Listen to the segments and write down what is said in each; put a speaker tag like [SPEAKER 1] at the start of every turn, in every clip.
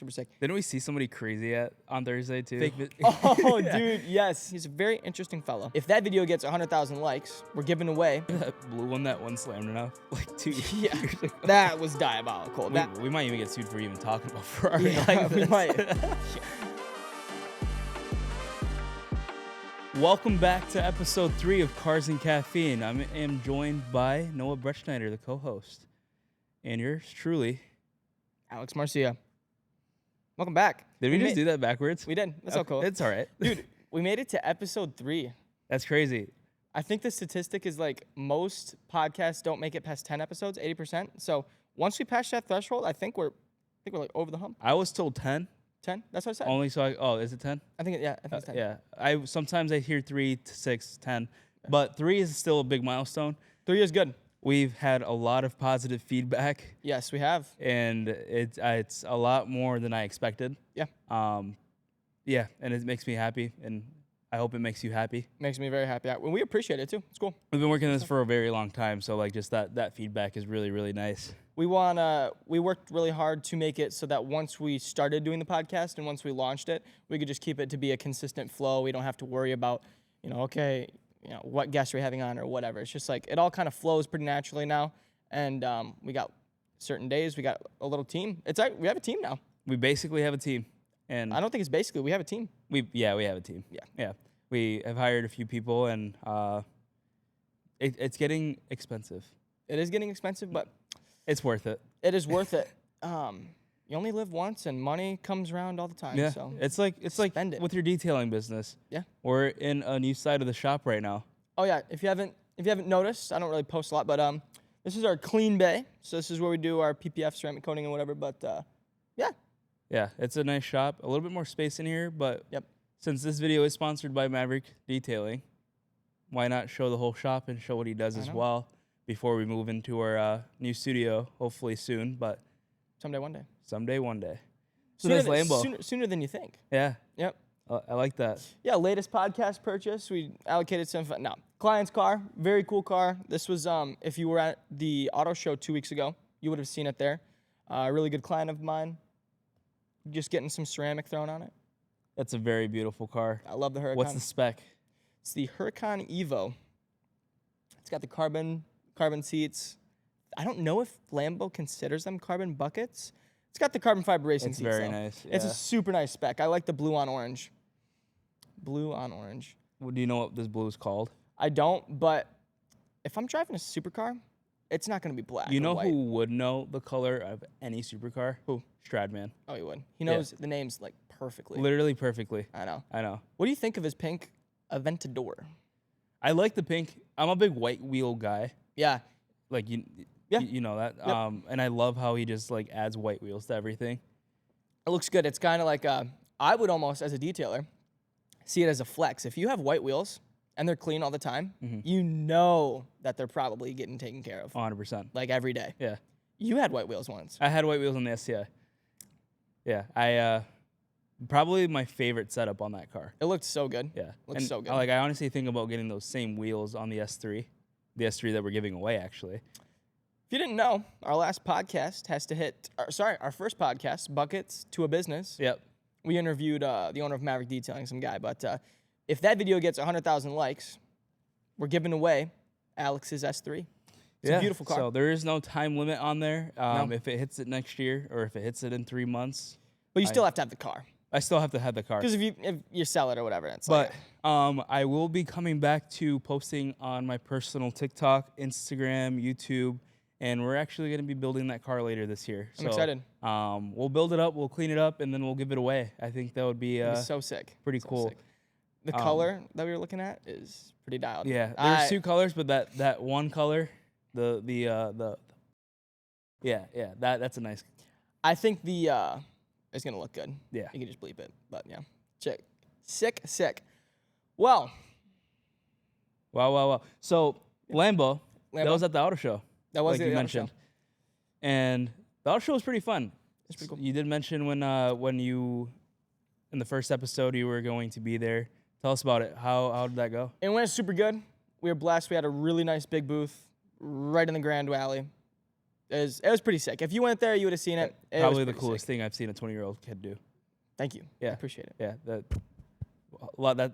[SPEAKER 1] Super sick.
[SPEAKER 2] Didn't we see somebody crazy on Thursday too?
[SPEAKER 1] Oh,
[SPEAKER 2] Yeah.
[SPEAKER 1] dude, yes. He's a very interesting fellow. If that video gets 100,000 likes, we're giving away.
[SPEAKER 2] That blue one that one slammed enough like 2
[SPEAKER 1] Yeah,
[SPEAKER 2] years ago.
[SPEAKER 1] that was diabolical.
[SPEAKER 2] We might even get sued for even talking about Ferrari
[SPEAKER 1] Yeah,
[SPEAKER 2] like
[SPEAKER 1] we
[SPEAKER 2] this.
[SPEAKER 1] might.
[SPEAKER 2] Welcome back to episode 3 of Cars and Caffeine. I am joined by Noah Brettschneider, the co-host, and yours truly,
[SPEAKER 1] Alex Marcia. Welcome back.
[SPEAKER 2] Did we just do that backwards?
[SPEAKER 1] We did. That's so cool.
[SPEAKER 2] It's all right.
[SPEAKER 1] Dude, we made it to episode 3.
[SPEAKER 2] That's crazy.
[SPEAKER 1] I think the statistic is like most podcasts don't make it past 10 episodes, 80%. So once we pass that threshold, I think we're like over the hump.
[SPEAKER 2] I was told 10.
[SPEAKER 1] 10? That's what I said.
[SPEAKER 2] Only is it 10?
[SPEAKER 1] I think it's 10.
[SPEAKER 2] Yeah. Sometimes I hear 3 to 6, 10. But 3 is still a big milestone.
[SPEAKER 1] 3 is good.
[SPEAKER 2] We've had a lot of positive feedback.
[SPEAKER 1] Yes, we have.
[SPEAKER 2] And it's a lot more than I expected.
[SPEAKER 1] Yeah.
[SPEAKER 2] Yeah, and it makes me happy, and I hope it makes you happy.
[SPEAKER 1] Makes me very happy. Well, we appreciate it too. It's cool.
[SPEAKER 2] We've been working on this for a very long time, so like just that feedback is really, really nice.
[SPEAKER 1] We worked really hard to make it so that once we started doing the podcast and once we launched it, we could just keep it to be a consistent flow. We don't have to worry about, what guests we're having on or whatever. It's just like it all kind of flows pretty naturally now. And we got certain days, we got a little team. We have a team now.
[SPEAKER 2] We basically have a team. And
[SPEAKER 1] I don't think it's basically, we have a team.
[SPEAKER 2] We have a team. Yeah. We have hired a few people, and it's getting expensive.
[SPEAKER 1] It is getting expensive, but
[SPEAKER 2] it's worth it.
[SPEAKER 1] It is worth it. You only live once, and money comes around all the time.
[SPEAKER 2] Yeah,
[SPEAKER 1] so
[SPEAKER 2] it's like with your detailing business.
[SPEAKER 1] Yeah,
[SPEAKER 2] we're in a new side of the shop right now.
[SPEAKER 1] Oh yeah, if you haven't noticed, I don't really post a lot, but this is our clean bay. So this is where we do our PPF ceramic coating and whatever. But yeah.
[SPEAKER 2] Yeah, it's a nice shop. A little bit more space in here, but
[SPEAKER 1] yep.
[SPEAKER 2] Since this video is sponsored by Maverick Detailing, why not show the whole shop and show what he does as well before we move into our new studio, hopefully soon, but
[SPEAKER 1] someday, one day.
[SPEAKER 2] Someday, one day.
[SPEAKER 1] So nice Lambo. Sooner than you think.
[SPEAKER 2] Yeah.
[SPEAKER 1] Yep.
[SPEAKER 2] I like that.
[SPEAKER 1] Yeah, latest podcast purchase. We allocated some. No, client's car. Very cool car. This was, if you were at the auto show 2 weeks ago, you would have seen it there. A really good client of mine. Just getting some ceramic thrown on it.
[SPEAKER 2] That's a very beautiful car.
[SPEAKER 1] I love the Huracan.
[SPEAKER 2] What's the spec?
[SPEAKER 1] It's the Huracan Evo. It's got the carbon seats. I don't know if Lambo considers them carbon buckets. It's got the carbon fiber racing seats.
[SPEAKER 2] It's very nice. Yeah.
[SPEAKER 1] It's a super nice spec. I like the blue on orange. Blue on orange.
[SPEAKER 2] Well, do you know what this blue is called?
[SPEAKER 1] I don't, but if I'm driving a supercar, it's not going to be black.
[SPEAKER 2] You know
[SPEAKER 1] or white.
[SPEAKER 2] who would know the color of any supercar?
[SPEAKER 1] Who?
[SPEAKER 2] STRADMAN.
[SPEAKER 1] Oh, he would. He knows the names like perfectly.
[SPEAKER 2] Literally perfectly.
[SPEAKER 1] I know.
[SPEAKER 2] What
[SPEAKER 1] do you think of his pink Aventador?
[SPEAKER 2] I like the pink. I'm a big white wheel guy.
[SPEAKER 1] Yeah.
[SPEAKER 2] Like you know that.
[SPEAKER 1] Yep.
[SPEAKER 2] And I love how he just like adds white wheels to everything.
[SPEAKER 1] It looks good. It's kind of like I would almost, as a detailer, see it as a flex. If you have white wheels and they're clean all the time, you know that they're probably getting taken care of.
[SPEAKER 2] 100%.
[SPEAKER 1] Like every day.
[SPEAKER 2] Yeah.
[SPEAKER 1] You had white wheels once.
[SPEAKER 2] I had white wheels on the STI. Yeah. I probably my favorite setup on that car.
[SPEAKER 1] It looked so good.
[SPEAKER 2] Yeah.
[SPEAKER 1] Looks so good.
[SPEAKER 2] I honestly think about getting those same wheels on the S3. The S3 that we're giving away, actually.
[SPEAKER 1] If you didn't know, our last podcast has to hit, our first podcast, Buckets to a Business.
[SPEAKER 2] Yep.
[SPEAKER 1] We interviewed the owner of Maverick Detailing, some guy. But if that video gets 100,000 likes, we're giving away Alex's S3. It's a beautiful car.
[SPEAKER 2] So there is no time limit on there.
[SPEAKER 1] No.
[SPEAKER 2] If it hits it next year or if it hits it in 3 months.
[SPEAKER 1] But you still have to have the car.
[SPEAKER 2] I still have to have the car.
[SPEAKER 1] Because if you sell it or whatever, it's
[SPEAKER 2] but I will be coming back to posting on my personal TikTok, Instagram, YouTube, and we're actually going to be building that car later this year.
[SPEAKER 1] I'm excited.
[SPEAKER 2] We'll build it up, we'll clean it up, and then we'll give it away. I think that would be
[SPEAKER 1] so sick.
[SPEAKER 2] Pretty cool.
[SPEAKER 1] Sick. The color that we were looking at is pretty dialed.
[SPEAKER 2] Yeah, there's 2 colors, but that one color, that's a nice.
[SPEAKER 1] I think it's gonna look good.
[SPEAKER 2] Yeah,
[SPEAKER 1] you can just bleep it, but yeah, sick. Well,
[SPEAKER 2] wow. So Lambo, that was at the auto show.
[SPEAKER 1] That was
[SPEAKER 2] like you mentioned,
[SPEAKER 1] show.
[SPEAKER 2] And the auto show was pretty fun.
[SPEAKER 1] It's pretty cool.
[SPEAKER 2] You did mention when you in the first episode you were going to be there. Tell us about it. How did that go?
[SPEAKER 1] It went super good. We were blessed. We had a really nice big booth right in the Grand Valley. it was pretty sick. If you went there, you would have seen it. It was
[SPEAKER 2] Probably the
[SPEAKER 1] pretty
[SPEAKER 2] coolest
[SPEAKER 1] sick.
[SPEAKER 2] thing I've seen a 20-year-old kid do.
[SPEAKER 1] Thank you.
[SPEAKER 2] Yeah.
[SPEAKER 1] I appreciate it.
[SPEAKER 2] Yeah,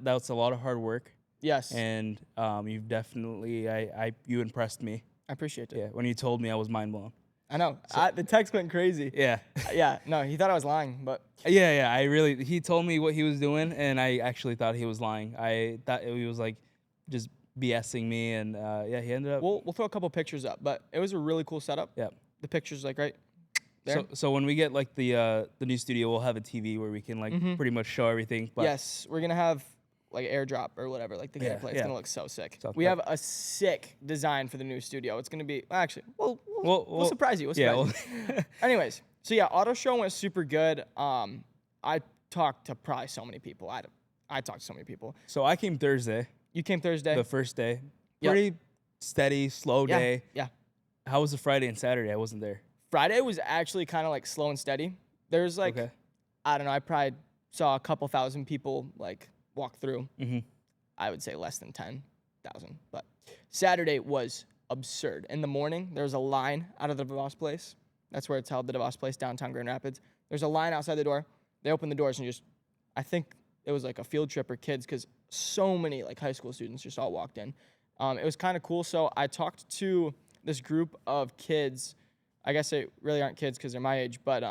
[SPEAKER 2] that's a lot of hard work,
[SPEAKER 1] Yes.
[SPEAKER 2] and you've definitely you impressed me.
[SPEAKER 1] I appreciate it.
[SPEAKER 2] Yeah, when you told me, I was mind blown.
[SPEAKER 1] I know. The text went crazy.
[SPEAKER 2] Yeah.
[SPEAKER 1] Yeah. No, he thought I was lying, but
[SPEAKER 2] Yeah. He told me what he was doing, and I actually thought he was lying. I thought he was like just BSing me, and he ended up.
[SPEAKER 1] we'll throw a couple pictures up. But it was a really cool setup.
[SPEAKER 2] Yeah.
[SPEAKER 1] The pictures like right there.
[SPEAKER 2] So when we get like the new studio, we'll have a TV where we can like pretty much show everything. But
[SPEAKER 1] Yes, we're gonna have like airdrop or whatever, like the
[SPEAKER 2] Yeah,
[SPEAKER 1] gameplay. It's
[SPEAKER 2] yeah.
[SPEAKER 1] gonna look so sick.
[SPEAKER 2] So
[SPEAKER 1] We
[SPEAKER 2] that-
[SPEAKER 1] have a sick design for the new studio. It's gonna be actually we'll surprise you. We'll surprise you. Anyways, so yeah, auto show went super good. I talked to probably so many people. I talked to so many people.
[SPEAKER 2] So I came Thursday,
[SPEAKER 1] You came Thursday.
[SPEAKER 2] the first day.
[SPEAKER 1] Yep.
[SPEAKER 2] Pretty steady, slow
[SPEAKER 1] yeah,
[SPEAKER 2] day.
[SPEAKER 1] yeah.
[SPEAKER 2] How was the Friday and Saturday? I wasn't there.
[SPEAKER 1] Friday was actually kind of like slow and steady. There's like
[SPEAKER 2] Okay.
[SPEAKER 1] I don't know. I probably saw a couple thousand people like walk through.
[SPEAKER 2] Mm-hmm.
[SPEAKER 1] I would say less than 10,000. But Saturday was absurd. In the morning, there was a line out of the DeVos place. That's where it's held, the DeVos place, downtown Grand Rapids. There's a line outside the door. They opened the doors and I think it was like a field trip or kids because so many like high school students just all walked in. It was kind of cool. So I talked to this group of kids. I guess they really aren't kids because they're my age, but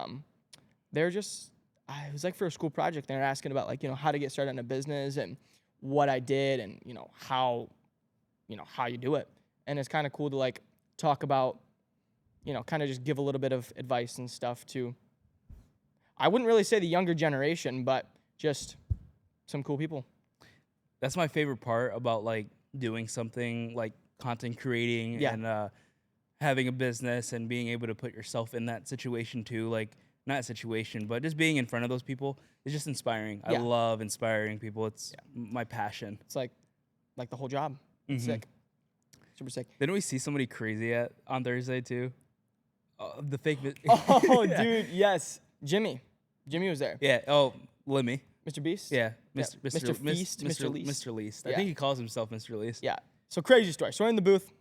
[SPEAKER 1] they're just, it was like for a school project. They were asking about like, how to get started in a business and what I did and, how you do it. And it's kind of cool to like talk about, kind of just give a little bit of advice and stuff to, I wouldn't really say the younger generation, but just some cool people.
[SPEAKER 2] That's my favorite part about like doing something like content creating
[SPEAKER 1] Yeah.
[SPEAKER 2] and having a business and being able to put yourself in that situation too. Like not situation, but just being in front of those people is just inspiring.
[SPEAKER 1] Yeah.
[SPEAKER 2] I love inspiring people. It's my passion.
[SPEAKER 1] It's like the whole job.
[SPEAKER 2] Mhm.
[SPEAKER 1] Sick. Super sick.
[SPEAKER 2] Didn't we see somebody crazy on Thursday too? The fake.
[SPEAKER 1] Oh,
[SPEAKER 2] Yeah.
[SPEAKER 1] dude, yes. Jimmy was there.
[SPEAKER 2] Yeah. Oh, Lemmy.
[SPEAKER 1] Mr. Beast?
[SPEAKER 2] Yeah.
[SPEAKER 1] Yeah.
[SPEAKER 2] Mr.
[SPEAKER 1] Feast, Mr. Least.
[SPEAKER 2] Mr. Least. I
[SPEAKER 1] Yeah.
[SPEAKER 2] think he calls himself Mr. Least.
[SPEAKER 1] Yeah. So crazy story. So we're in the booth,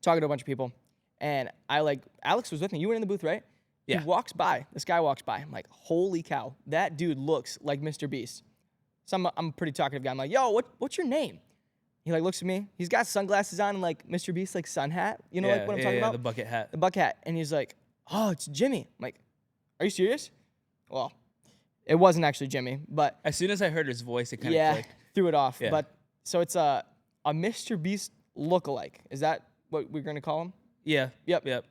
[SPEAKER 1] talking to a bunch of people, and Alex was with me. You were in the booth, right?
[SPEAKER 2] Yeah.
[SPEAKER 1] He walks by. This guy walks by. I'm like, holy cow, that dude looks like Mr. Beast. So I'm a pretty talkative guy. I'm like, yo, what's your name? He like looks at me. He's got sunglasses on and like Mr. Beast like sun hat. You know like what I'm talking about?
[SPEAKER 2] The bucket hat.
[SPEAKER 1] The bucket hat. And he's like, oh, it's Jimmy. I'm like, are you serious? Well, it wasn't actually Jimmy, but
[SPEAKER 2] As soon as I heard his voice, it kind of
[SPEAKER 1] yeah,
[SPEAKER 2] clicked.
[SPEAKER 1] threw it off.
[SPEAKER 2] Yeah.
[SPEAKER 1] But so it's a Mr. Beast lookalike. Is that what we're gonna call him?
[SPEAKER 2] Yeah.
[SPEAKER 1] Yep.
[SPEAKER 2] Yep.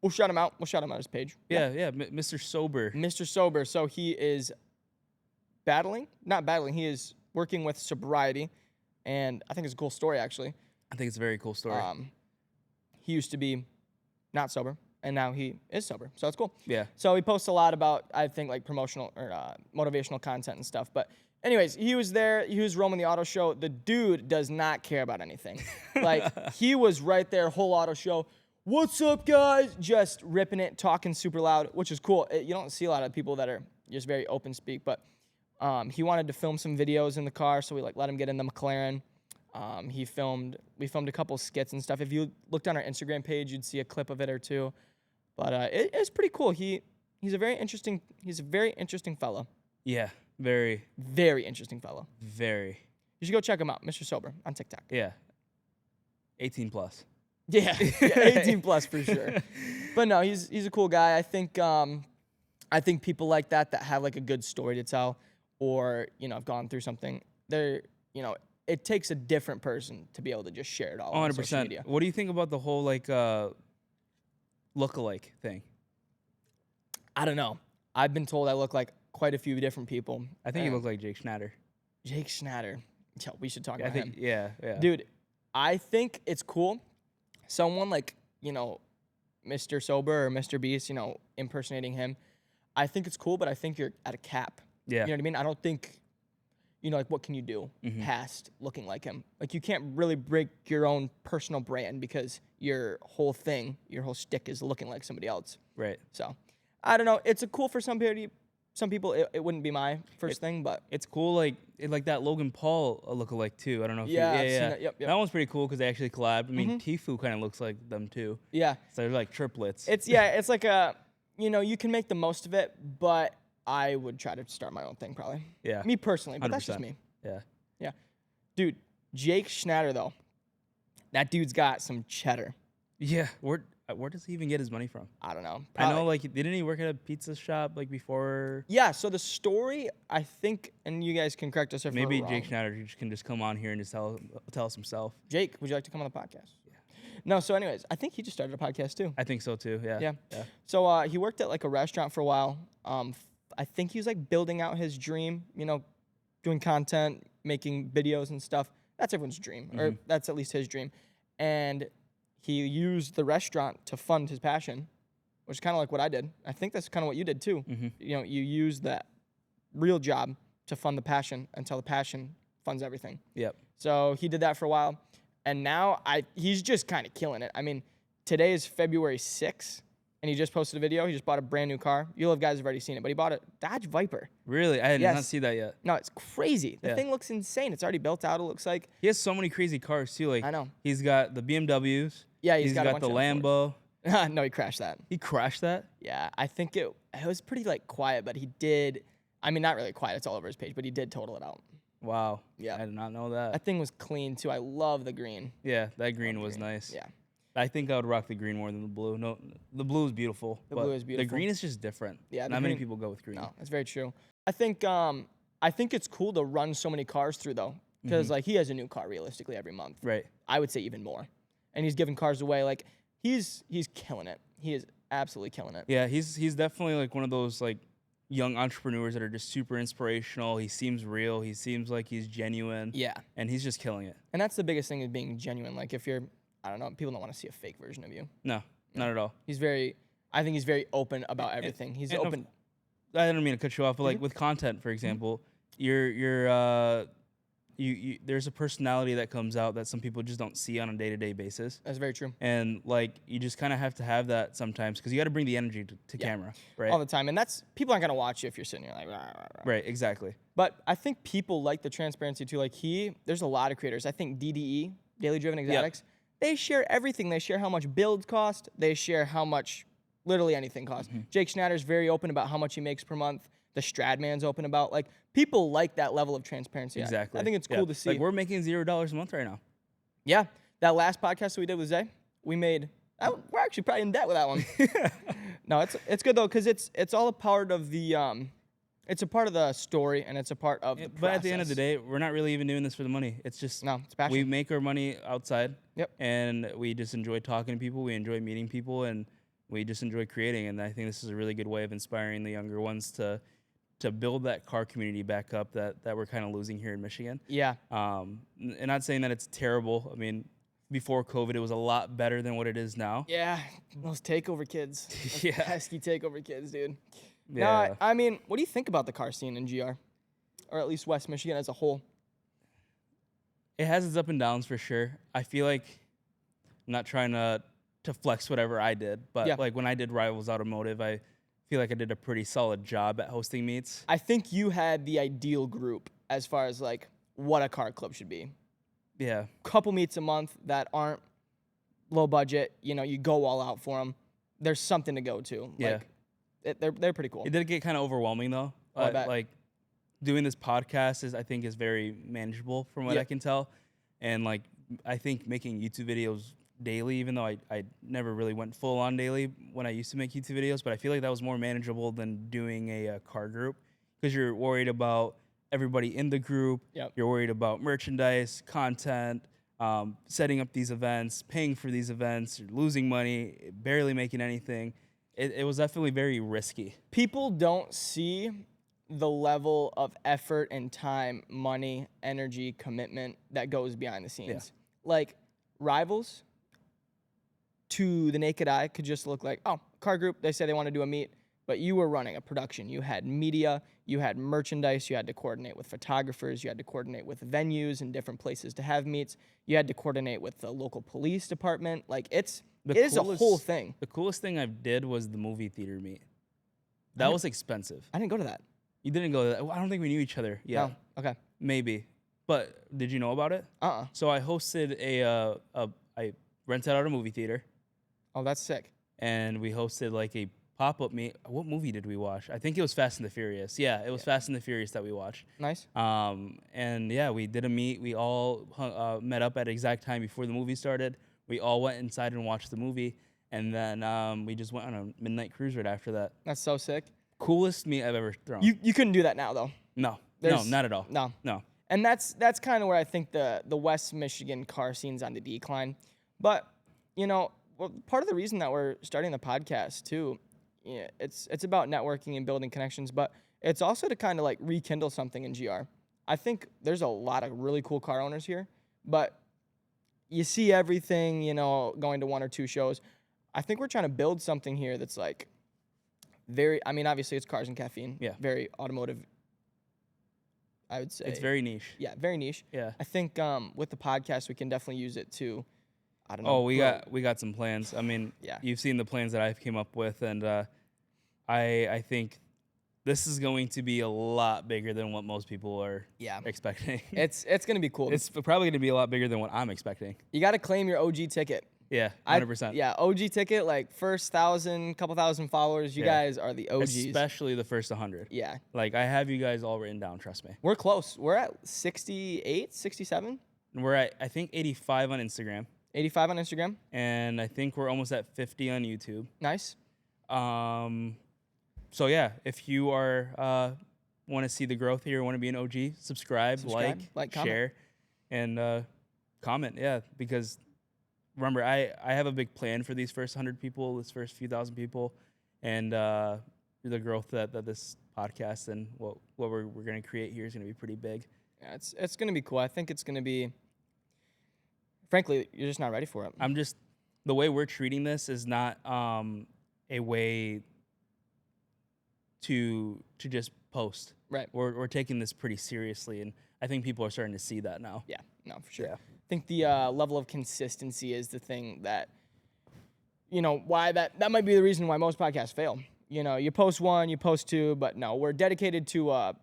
[SPEAKER 1] We'll shout him out. We'll shout him out his page.
[SPEAKER 2] Yeah. Mr. Sober.
[SPEAKER 1] Mr. Sober. So he is not battling. He is working with sobriety, and I think it's a cool story actually.
[SPEAKER 2] I think it's a very cool story.
[SPEAKER 1] He used to be not sober, and now he is sober. So it's cool.
[SPEAKER 2] Yeah.
[SPEAKER 1] So he posts a lot about, I think, like promotional or motivational content and stuff. But anyways, he was there. He was roaming the auto show. The dude does not care about anything. Like, he was right there, whole auto show. What's up, guys? Just ripping it, talking super loud, which is cool. You don't see a lot of people that are just very open speak. But he wanted to film some videos in the car, so we like let him get in the McLaren. We filmed a couple skits and stuff. If you looked on our Instagram page, you'd see a clip of it or two. But it's pretty cool. He's a very interesting fellow.
[SPEAKER 2] Yeah. Very.
[SPEAKER 1] Very interesting fellow.
[SPEAKER 2] Very.
[SPEAKER 1] You should go check him out, Mr. Sober, on TikTok.
[SPEAKER 2] Yeah. 18 plus.
[SPEAKER 1] Yeah, 18 plus for sure. But no, he's a cool guy. I think people like that have like a good story to tell, or have gone through something. It takes a different person to be able to just share it all on social
[SPEAKER 2] 100%.
[SPEAKER 1] media.
[SPEAKER 2] What do you think about the whole like look-alike thing?
[SPEAKER 1] I don't know. I've been told I look like quite a few different people.
[SPEAKER 2] I think you look like Jake Schnatter.
[SPEAKER 1] Jake Schnatter. Yeah, we should talk
[SPEAKER 2] I
[SPEAKER 1] about him.
[SPEAKER 2] think. Yeah.
[SPEAKER 1] Dude, I think it's cool. Someone like, Mr. Sober or Mr. Beast, impersonating him. I think it's cool, but I think you're at a cap.
[SPEAKER 2] Yeah.
[SPEAKER 1] You know what I mean? I don't think, like, what can you do past looking like him? Like, you can't really break your own personal brand because your whole shtick is looking like somebody else.
[SPEAKER 2] Right.
[SPEAKER 1] So, I don't know. It's cool for some people it wouldn't be my first thing, but
[SPEAKER 2] It's cool, like that Logan Paul lookalike too. I don't know if
[SPEAKER 1] yeah,
[SPEAKER 2] you,
[SPEAKER 1] I've seen that. Yep.
[SPEAKER 2] That one's pretty cool because they actually collabed. I mean, Tfue kind of looks like them too.
[SPEAKER 1] Yeah.
[SPEAKER 2] So they're like triplets.
[SPEAKER 1] It's like a, you can make the most of it, but I would try to start my own thing probably.
[SPEAKER 2] Yeah.
[SPEAKER 1] Me personally, but that's just
[SPEAKER 2] 100%.
[SPEAKER 1] me.
[SPEAKER 2] Yeah.
[SPEAKER 1] Yeah. Dude, Jake Schnatter though, that dude's got some cheddar.
[SPEAKER 2] Yeah. Where does he even get his money from?
[SPEAKER 1] I don't know.
[SPEAKER 2] I know, like, didn't he work at a pizza shop like before?
[SPEAKER 1] Yeah. So the story, I think, and you guys can correct us if
[SPEAKER 2] Maybe
[SPEAKER 1] we're
[SPEAKER 2] Jake
[SPEAKER 1] wrong.
[SPEAKER 2] Schnatter can just come on here and just tell us himself.
[SPEAKER 1] Jake, would you like to come on the podcast? Yeah. No. So, anyways, I think he just started a podcast too.
[SPEAKER 2] I think so too. Yeah.
[SPEAKER 1] Yeah. So he worked at like a restaurant for a while. I think he was like building out his dream. Doing content, making videos and stuff. That's everyone's dream, or that's at least his dream. And he used the restaurant to fund his passion, which is kind of like what I did. I think that's kind of what you did too. You use that real job to fund the passion until the passion funds everything.
[SPEAKER 2] Yep.
[SPEAKER 1] So he did that for a while, and now he's just kind of killing it. I mean, today is February 6th, and he just posted a video. He just bought a brand new car. You guys have already seen it, but he bought a Dodge Viper.
[SPEAKER 2] Really? I did not see that yet.
[SPEAKER 1] No, it's crazy. The thing looks insane. It's already built out, it looks like.
[SPEAKER 2] He has so many crazy cars too. Like,
[SPEAKER 1] I know.
[SPEAKER 2] He's got the BMWs.
[SPEAKER 1] Yeah,
[SPEAKER 2] he's got the Lambo.
[SPEAKER 1] No, he crashed that.
[SPEAKER 2] He crashed that?
[SPEAKER 1] Yeah, I think it was pretty like quiet, but he did. I mean, not really quiet. It's all over his page, but he did total it out.
[SPEAKER 2] Wow.
[SPEAKER 1] Yeah.
[SPEAKER 2] I did not know that.
[SPEAKER 1] That thing was clean too. I love the green.
[SPEAKER 2] Yeah, that green was nice.
[SPEAKER 1] Yeah.
[SPEAKER 2] I think I would rock the green more than the blue. No, the blue is beautiful.
[SPEAKER 1] The blue is beautiful.
[SPEAKER 2] The green is just different.
[SPEAKER 1] Yeah.
[SPEAKER 2] Not many people go with green.
[SPEAKER 1] No, that's very true. I think it's cool to run so many cars through though, because like he has a new car realistically every month.
[SPEAKER 2] Right.
[SPEAKER 1] I would say even more, and he's giving cars away. Like he's killing it. He is absolutely killing it.
[SPEAKER 2] Yeah, he's definitely like one of those like young entrepreneurs that are just super inspirational. He seems real. He seems like he's genuine.
[SPEAKER 1] Yeah.
[SPEAKER 2] And he's just killing it.
[SPEAKER 1] And that's the biggest thing is being genuine. Like if you're, I don't know, people don't want to see a fake version of you.
[SPEAKER 2] No, not at all.
[SPEAKER 1] I think he's very open about everything. He's open.
[SPEAKER 2] I don't mean to cut you off, but like with content, for example, there's a personality that comes out that some people just don't see on a day-to-day basis.
[SPEAKER 1] That's very true.
[SPEAKER 2] And like you just kind of have to have that sometimes because you got to bring the energy to camera, right?
[SPEAKER 1] All the time. And that's, people aren't going to watch you if you're sitting here like, rah, rah, rah.
[SPEAKER 2] Right, exactly.
[SPEAKER 1] But I think people like the transparency too. Like there's a lot of creators. I think DDE, Daily Driven Exotics, they share everything. They share how much builds cost. They share how much literally anything costs. Jake Schnatter's very open about how much he makes per month. The STRADMAN's open about, like, people like that level of transparency.
[SPEAKER 2] Exactly.
[SPEAKER 1] I think it's cool to see.
[SPEAKER 2] Like, we're making $0 a month right now.
[SPEAKER 1] Yeah. That last podcast that we did with Zay, we're actually probably in debt with that one. No, it's good though, because it's all a part of the it's a part of the story and it's a part of the process.
[SPEAKER 2] But at the end of the day, we're not really even doing this for the money. It's just
[SPEAKER 1] it's passion.
[SPEAKER 2] We make our money outside.
[SPEAKER 1] Yep.
[SPEAKER 2] And we just enjoy talking to people. We enjoy meeting people, and we just enjoy creating. And I think this is a really good way of inspiring the younger ones to build that car community back up that we're kind of losing here in Michigan.
[SPEAKER 1] Yeah.
[SPEAKER 2] And not saying that it's terrible. I mean, before COVID, it was a lot better than what it is now.
[SPEAKER 1] Yeah, those takeover kids. Those
[SPEAKER 2] Yeah.
[SPEAKER 1] pesky takeover kids, dude.
[SPEAKER 2] Yeah.
[SPEAKER 1] No, I mean, what do you think about the car scene in GR? Or at least West Michigan as a whole?
[SPEAKER 2] It has its up and downs for sure. I feel like I'm not trying to flex whatever I did, but like when I did Rivals Automotive, I feel like I did a pretty solid job at hosting meets.
[SPEAKER 1] I think you had the ideal group as far as like what a car club should be.
[SPEAKER 2] Yeah.
[SPEAKER 1] Couple meets a month that aren't low budget. You know, you go all out for them. There's something to go to.
[SPEAKER 2] Yeah.
[SPEAKER 1] Like, they're pretty cool.
[SPEAKER 2] It did get kind of overwhelming though.
[SPEAKER 1] Oh, I bet.
[SPEAKER 2] Like doing this podcast I think is very manageable from what I can tell. And like I think making YouTube videos daily, even though I never really went full on daily when I used to make YouTube videos, but I feel like that was more manageable than doing a car group because you're worried about everybody in the group.
[SPEAKER 1] Yep.
[SPEAKER 2] You're worried about merchandise, content, setting up these events, paying for these events, you're losing money, barely making anything. It was definitely very risky.
[SPEAKER 1] People don't see the level of effort and time, money, energy, commitment that goes behind the scenes.
[SPEAKER 2] Yeah.
[SPEAKER 1] Like Rivals, to the naked eye, could just look like, oh, car group, they say they want to do a meet, but you were running a production. You had media, you had merchandise, you had to coordinate with photographers, you had to coordinate with venues and different places to have meets, you had to coordinate with the local police department. Like it is a whole thing.
[SPEAKER 2] The coolest thing I did was the movie theater meet. That was expensive.
[SPEAKER 1] I didn't go to that.
[SPEAKER 2] You didn't go to that. I don't think we knew each other. Yeah.
[SPEAKER 1] No. Okay.
[SPEAKER 2] Maybe. But did you know about it? So I hosted I rented out a movie theater.
[SPEAKER 1] Oh, that's sick.
[SPEAKER 2] And we hosted like a pop-up meet. What movie did we watch? I think it was Fast and the Furious. Yeah, it was Fast and the Furious that we watched.
[SPEAKER 1] Nice.
[SPEAKER 2] And yeah, we did a meet. We all met up at exact time before the movie started. We all went inside and watched the movie. And then we just went on a midnight cruise right after that.
[SPEAKER 1] That's so sick.
[SPEAKER 2] Coolest meet I've ever thrown.
[SPEAKER 1] You couldn't do that now, though.
[SPEAKER 2] No, not at all.
[SPEAKER 1] No. And that's kind of where I think the West Michigan car scene's on the decline. But, part of the reason that we're starting the podcast, too, it's about networking and building connections, but it's also to kind of like rekindle something in GR. I think there's a lot of really cool car owners here, but you see everything, going to one or two shows. I think we're trying to build something here that's like obviously it's cars and caffeine.
[SPEAKER 2] Yeah.
[SPEAKER 1] Very automotive, I would say.
[SPEAKER 2] It's very niche.
[SPEAKER 1] Yeah, very niche.
[SPEAKER 2] Yeah.
[SPEAKER 1] I think with the podcast, we can definitely use it to, I don't know.
[SPEAKER 2] Oh, we got some plans. I mean,
[SPEAKER 1] yeah.
[SPEAKER 2] You've seen the plans that I've came up with, and I think this is going to be a lot bigger than what most people are expecting.
[SPEAKER 1] It's going to be cool.
[SPEAKER 2] It's probably going to be a lot bigger than what I'm expecting.
[SPEAKER 1] You got to claim your OG ticket.
[SPEAKER 2] Yeah, 100%.
[SPEAKER 1] Yeah, OG ticket, like first couple thousand followers. You guys are the OGs.
[SPEAKER 2] Especially the first 100.
[SPEAKER 1] Yeah.
[SPEAKER 2] Like, I have you guys all written down, trust me.
[SPEAKER 1] We're close. We're at 68, 67.
[SPEAKER 2] We're at, I think, 85 on Instagram.
[SPEAKER 1] 85 on Instagram.
[SPEAKER 2] And I think we're almost at 50 on YouTube.
[SPEAKER 1] Nice.
[SPEAKER 2] So, yeah, if you want to see the growth here, want to be an OG, subscribe, like share, and comment. Yeah, because... Remember, I have a big plan for these first 100 people, this first few thousand people, and the growth that this podcast and what we're going to create here is going to be pretty big.
[SPEAKER 1] Yeah, it's going to be cool. I think it's going to be, frankly, you're just not ready for it.
[SPEAKER 2] The way we're treating this is not a way to just post.
[SPEAKER 1] Right.
[SPEAKER 2] We're taking this pretty seriously, and I think people are starting to see that now.
[SPEAKER 1] Yeah, no, for sure.
[SPEAKER 2] Yeah.
[SPEAKER 1] I think the level of consistency is the thing that, why that might be the reason why most podcasts fail. You post one, you post two, but no, we're dedicated to a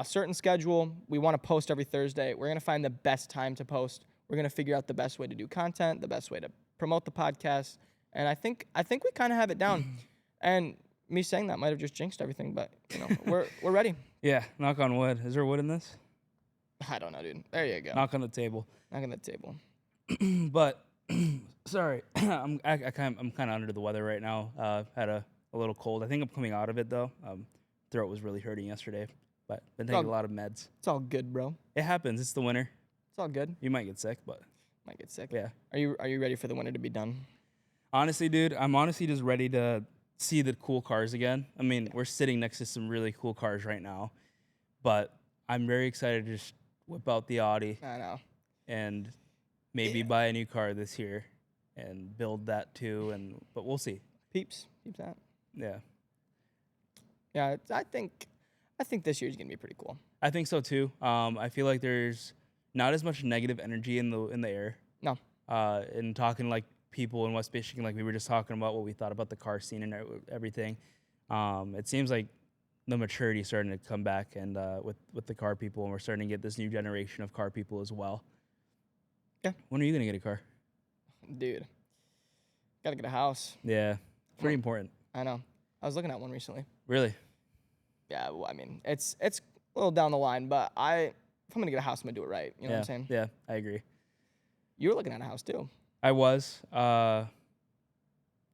[SPEAKER 1] certain schedule. We want to post every Thursday. We're going to find the best time to post. We're going to figure out the best way to do content, the best way to promote the podcast. And I think we kind of have it down. And me saying that might have just jinxed everything, but we're ready.
[SPEAKER 2] Yeah, knock on wood. Is there wood in this?
[SPEAKER 1] I don't know, dude. There you go.
[SPEAKER 2] Knock on the table.
[SPEAKER 1] Knock on the table.
[SPEAKER 2] But sorry, I'm kind of under the weather right now. Had a little cold. I think I'm coming out of it though. Throat was really hurting yesterday, but been taking a lot of meds.
[SPEAKER 1] It's all good, bro.
[SPEAKER 2] It happens. It's the winter.
[SPEAKER 1] It's all good.
[SPEAKER 2] You might get sick, but
[SPEAKER 1] might get sick.
[SPEAKER 2] Yeah.
[SPEAKER 1] Are you ready for the winter to be done?
[SPEAKER 2] Honestly, dude, I'm honestly just ready to see the cool cars again. I mean, we're sitting next to some really cool cars right now, but I'm very excited to just whip out the Audi.
[SPEAKER 1] I know.
[SPEAKER 2] And maybe buy a new car this year and build that too. But we'll see.
[SPEAKER 1] Peeps that.
[SPEAKER 2] Yeah.
[SPEAKER 1] Yeah, I think this year's gonna be pretty cool.
[SPEAKER 2] I think so too. I feel like there's not as much negative energy in the air.
[SPEAKER 1] No.
[SPEAKER 2] And talking like people in West Michigan, like we were just talking about what we thought about the car scene and everything. It seems like the maturity is starting to come back, and with the car people, and we're starting to get this new generation of car people as well.
[SPEAKER 1] Yeah.
[SPEAKER 2] When are you gonna get a car?
[SPEAKER 1] Dude, gotta get a house.
[SPEAKER 2] Yeah, pretty important.
[SPEAKER 1] I know. I was looking at one recently.
[SPEAKER 2] Really?
[SPEAKER 1] Yeah. Well, I mean, it's a little down the line, but if I'm gonna get a house, I'm gonna do it right. You know what I'm saying?
[SPEAKER 2] Yeah, I agree.
[SPEAKER 1] You were looking at a house too.
[SPEAKER 2] I was. For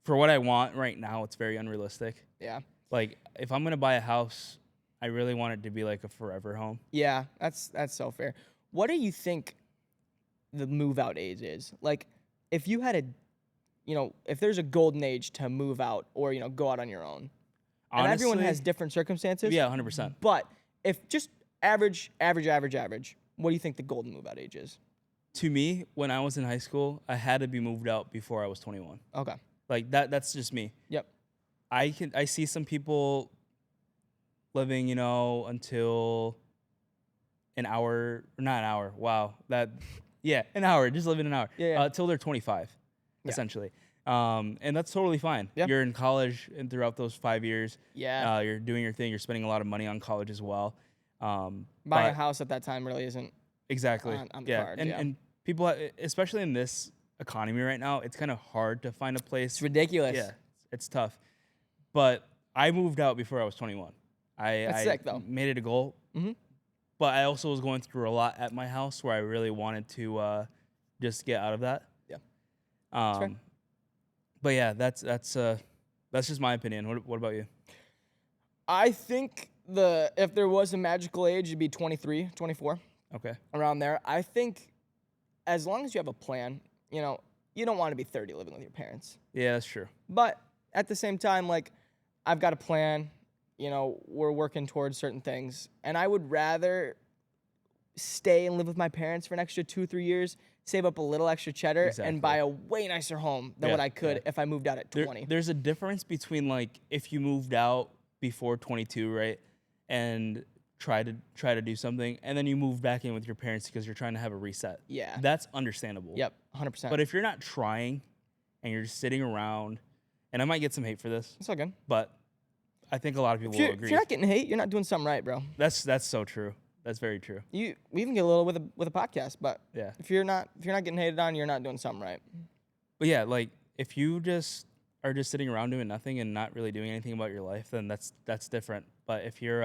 [SPEAKER 2] what I want right now, it's very unrealistic.
[SPEAKER 1] Yeah.
[SPEAKER 2] Like, if I'm gonna buy a house, I really want it to be like a forever home.
[SPEAKER 1] Yeah, that's so fair. What do you think the move out age is? Like, if you had if there's a golden age to move out or, go out on your own.
[SPEAKER 2] Honestly,
[SPEAKER 1] and everyone has different circumstances.
[SPEAKER 2] Yeah, 100%.
[SPEAKER 1] But if just average, what do you think the golden move out age is?
[SPEAKER 2] To me, when I was in high school, I had to be moved out before I was 21.
[SPEAKER 1] Okay.
[SPEAKER 2] Like that's just me.
[SPEAKER 1] Yep.
[SPEAKER 2] I see some people living, until an hour, not an hour. Wow. An hour, just living an hour.
[SPEAKER 1] Yeah.
[SPEAKER 2] Till they're 25, essentially. And that's totally fine.
[SPEAKER 1] Yeah.
[SPEAKER 2] You're in college, and throughout those 5 years,
[SPEAKER 1] Yeah.
[SPEAKER 2] you're doing your thing. You're spending a lot of money on college as well.
[SPEAKER 1] Buying
[SPEAKER 2] But
[SPEAKER 1] a house at that time really isn't
[SPEAKER 2] exactly.
[SPEAKER 1] on the cards.
[SPEAKER 2] And people, especially in this economy right now, it's kind of hard to find a place.
[SPEAKER 1] It's ridiculous.
[SPEAKER 2] Yeah, it's tough. But I moved out before I was 21.
[SPEAKER 1] That's
[SPEAKER 2] I
[SPEAKER 1] sick, though.
[SPEAKER 2] made it a goal.
[SPEAKER 1] Mm-hmm.
[SPEAKER 2] But I also was going through a lot at my house where I really wanted to just get out of that.
[SPEAKER 1] Yeah. That's fair.
[SPEAKER 2] But yeah, that's just my opinion. What about you?
[SPEAKER 1] I think if there was a magical age, it'd be 23, 24,
[SPEAKER 2] Okay.
[SPEAKER 1] around there. I think as long as you have a plan, you don't want to be 30 living with your parents.
[SPEAKER 2] Yeah, that's true.
[SPEAKER 1] But at the same time, like, I've got a plan. We're working towards certain things. And I would rather stay and live with my parents for an extra 2-3 years, save up a little extra cheddar, and buy a way nicer home than what I could if I moved out at 20.
[SPEAKER 2] There's a difference between, like, if you moved out before 22, right, and try to do something, and then you move back in with your parents because you're trying to have a reset.
[SPEAKER 1] Yeah.
[SPEAKER 2] That's understandable.
[SPEAKER 1] Yep, 100%.
[SPEAKER 2] But if you're not trying and you're just sitting around, and I might get some hate for this,
[SPEAKER 1] it's all good.
[SPEAKER 2] but I think a lot of people will agree.
[SPEAKER 1] If you're not getting hate, you're not doing something right, bro.
[SPEAKER 2] That's so true. That's very true.
[SPEAKER 1] We even get a little with a podcast, but
[SPEAKER 2] Yeah.
[SPEAKER 1] if you're not getting hated on, you're not doing something right.
[SPEAKER 2] But yeah, like, if you just are just sitting around doing nothing and not really doing anything about your life, then that's different. But if you're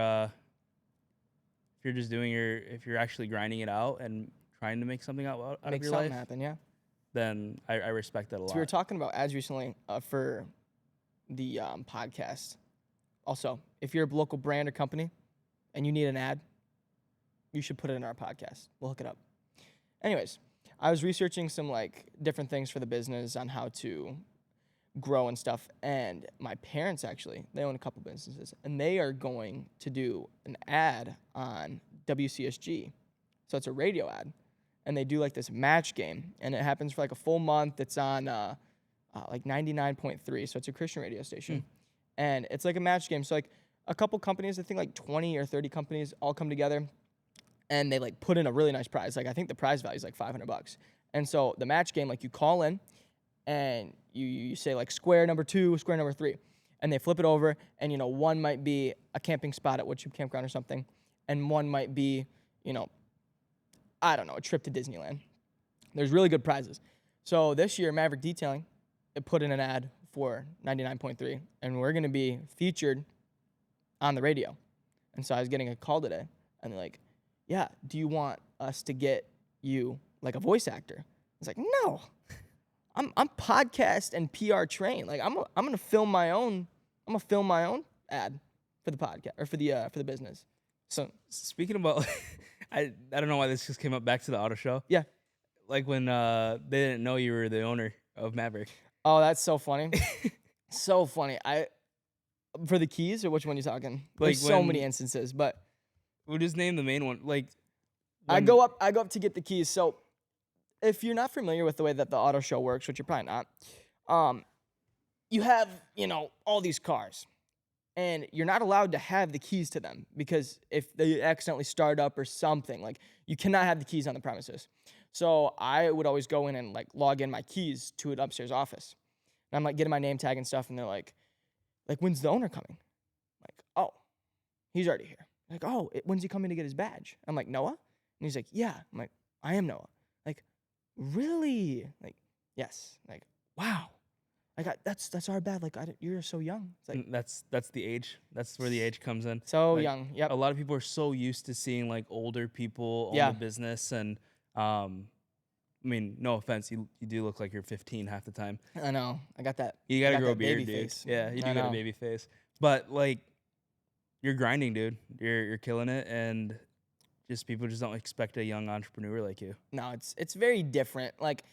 [SPEAKER 2] just if you're actually grinding it out and trying to make something out of your
[SPEAKER 1] Make
[SPEAKER 2] life,
[SPEAKER 1] something happen, yeah.
[SPEAKER 2] then I respect that a lot.
[SPEAKER 1] So we were talking about ads recently for the podcast. Also, if you're a local brand or company and you need an ad, you should put it in our podcast. We'll hook it up. Anyways, I was researching some like different things for the business on how to grow and stuff. And my parents actually, they own a couple businesses, and they are going to do an ad on WCSG. So it's a radio ad, and they do like this match game, and it happens for like a full month. It's on like 99.3, so it's a Christian radio station, and it's like a match game. So like a couple companies, I think like 20 or 30 companies all come together, and they like put in a really nice prize. Like I think the prize value is like $500. And so the match game, like you call in, and you say like square number 2, square number 3, and they flip it over, and one might be a camping spot at Woodchip Campground or something, and one might be I don't know, a trip to Disneyland. There's really good prizes. So this year, Maverick Detailing, it put in an ad for 99.3, and we're gonna be featured on the radio. And so I was getting a call today, and they're like, "Yeah, do you want us to get you like a voice actor?" I was like, "No, I'm podcast and PR trained. Like I'm gonna film my own. I'm gonna film my own ad for the podcast or for the business." So
[SPEAKER 2] speaking about, I don't know why this just came up back to the auto show.
[SPEAKER 1] Yeah,
[SPEAKER 2] like when they didn't know you were the owner of Maverick.
[SPEAKER 1] Oh, that's so funny. So funny. For the keys, or which one you talking? Like so many instances, but
[SPEAKER 2] we'll just name the main one. Like
[SPEAKER 1] I go up to get the keys. So if you're not familiar with the way that the auto show works, which you're probably not, you have, all these cars, and you're not allowed to have the keys to them because if they accidentally start up or something, like you cannot have the keys on the premises. So I would always go in and like log in my keys to an upstairs office. And I'm like getting my name tag and stuff, and they're like, when's the owner coming? I'm like, oh, he's already here. Like, oh, when's he coming to get his badge? I'm like, Noah? And he's like, yeah. I'm like, I am Noah. Like, really? Like, yes. Like, wow. Like, that's our bad. Like, you're so young. It's like
[SPEAKER 2] that's the age. That's where the age comes in.
[SPEAKER 1] So
[SPEAKER 2] like,
[SPEAKER 1] young. Yep.
[SPEAKER 2] A lot of people are so used to seeing like older people own the business, and I mean, no offense, you do look like you're 15 half the time.
[SPEAKER 1] I know. I got that.
[SPEAKER 2] You gotta grow a beard, dude.
[SPEAKER 1] Face.
[SPEAKER 2] Yeah, you do got a baby face. But like, you're grinding, dude. You're killing it, and just people just don't expect a young entrepreneur like you.
[SPEAKER 1] No, it's very different. Like,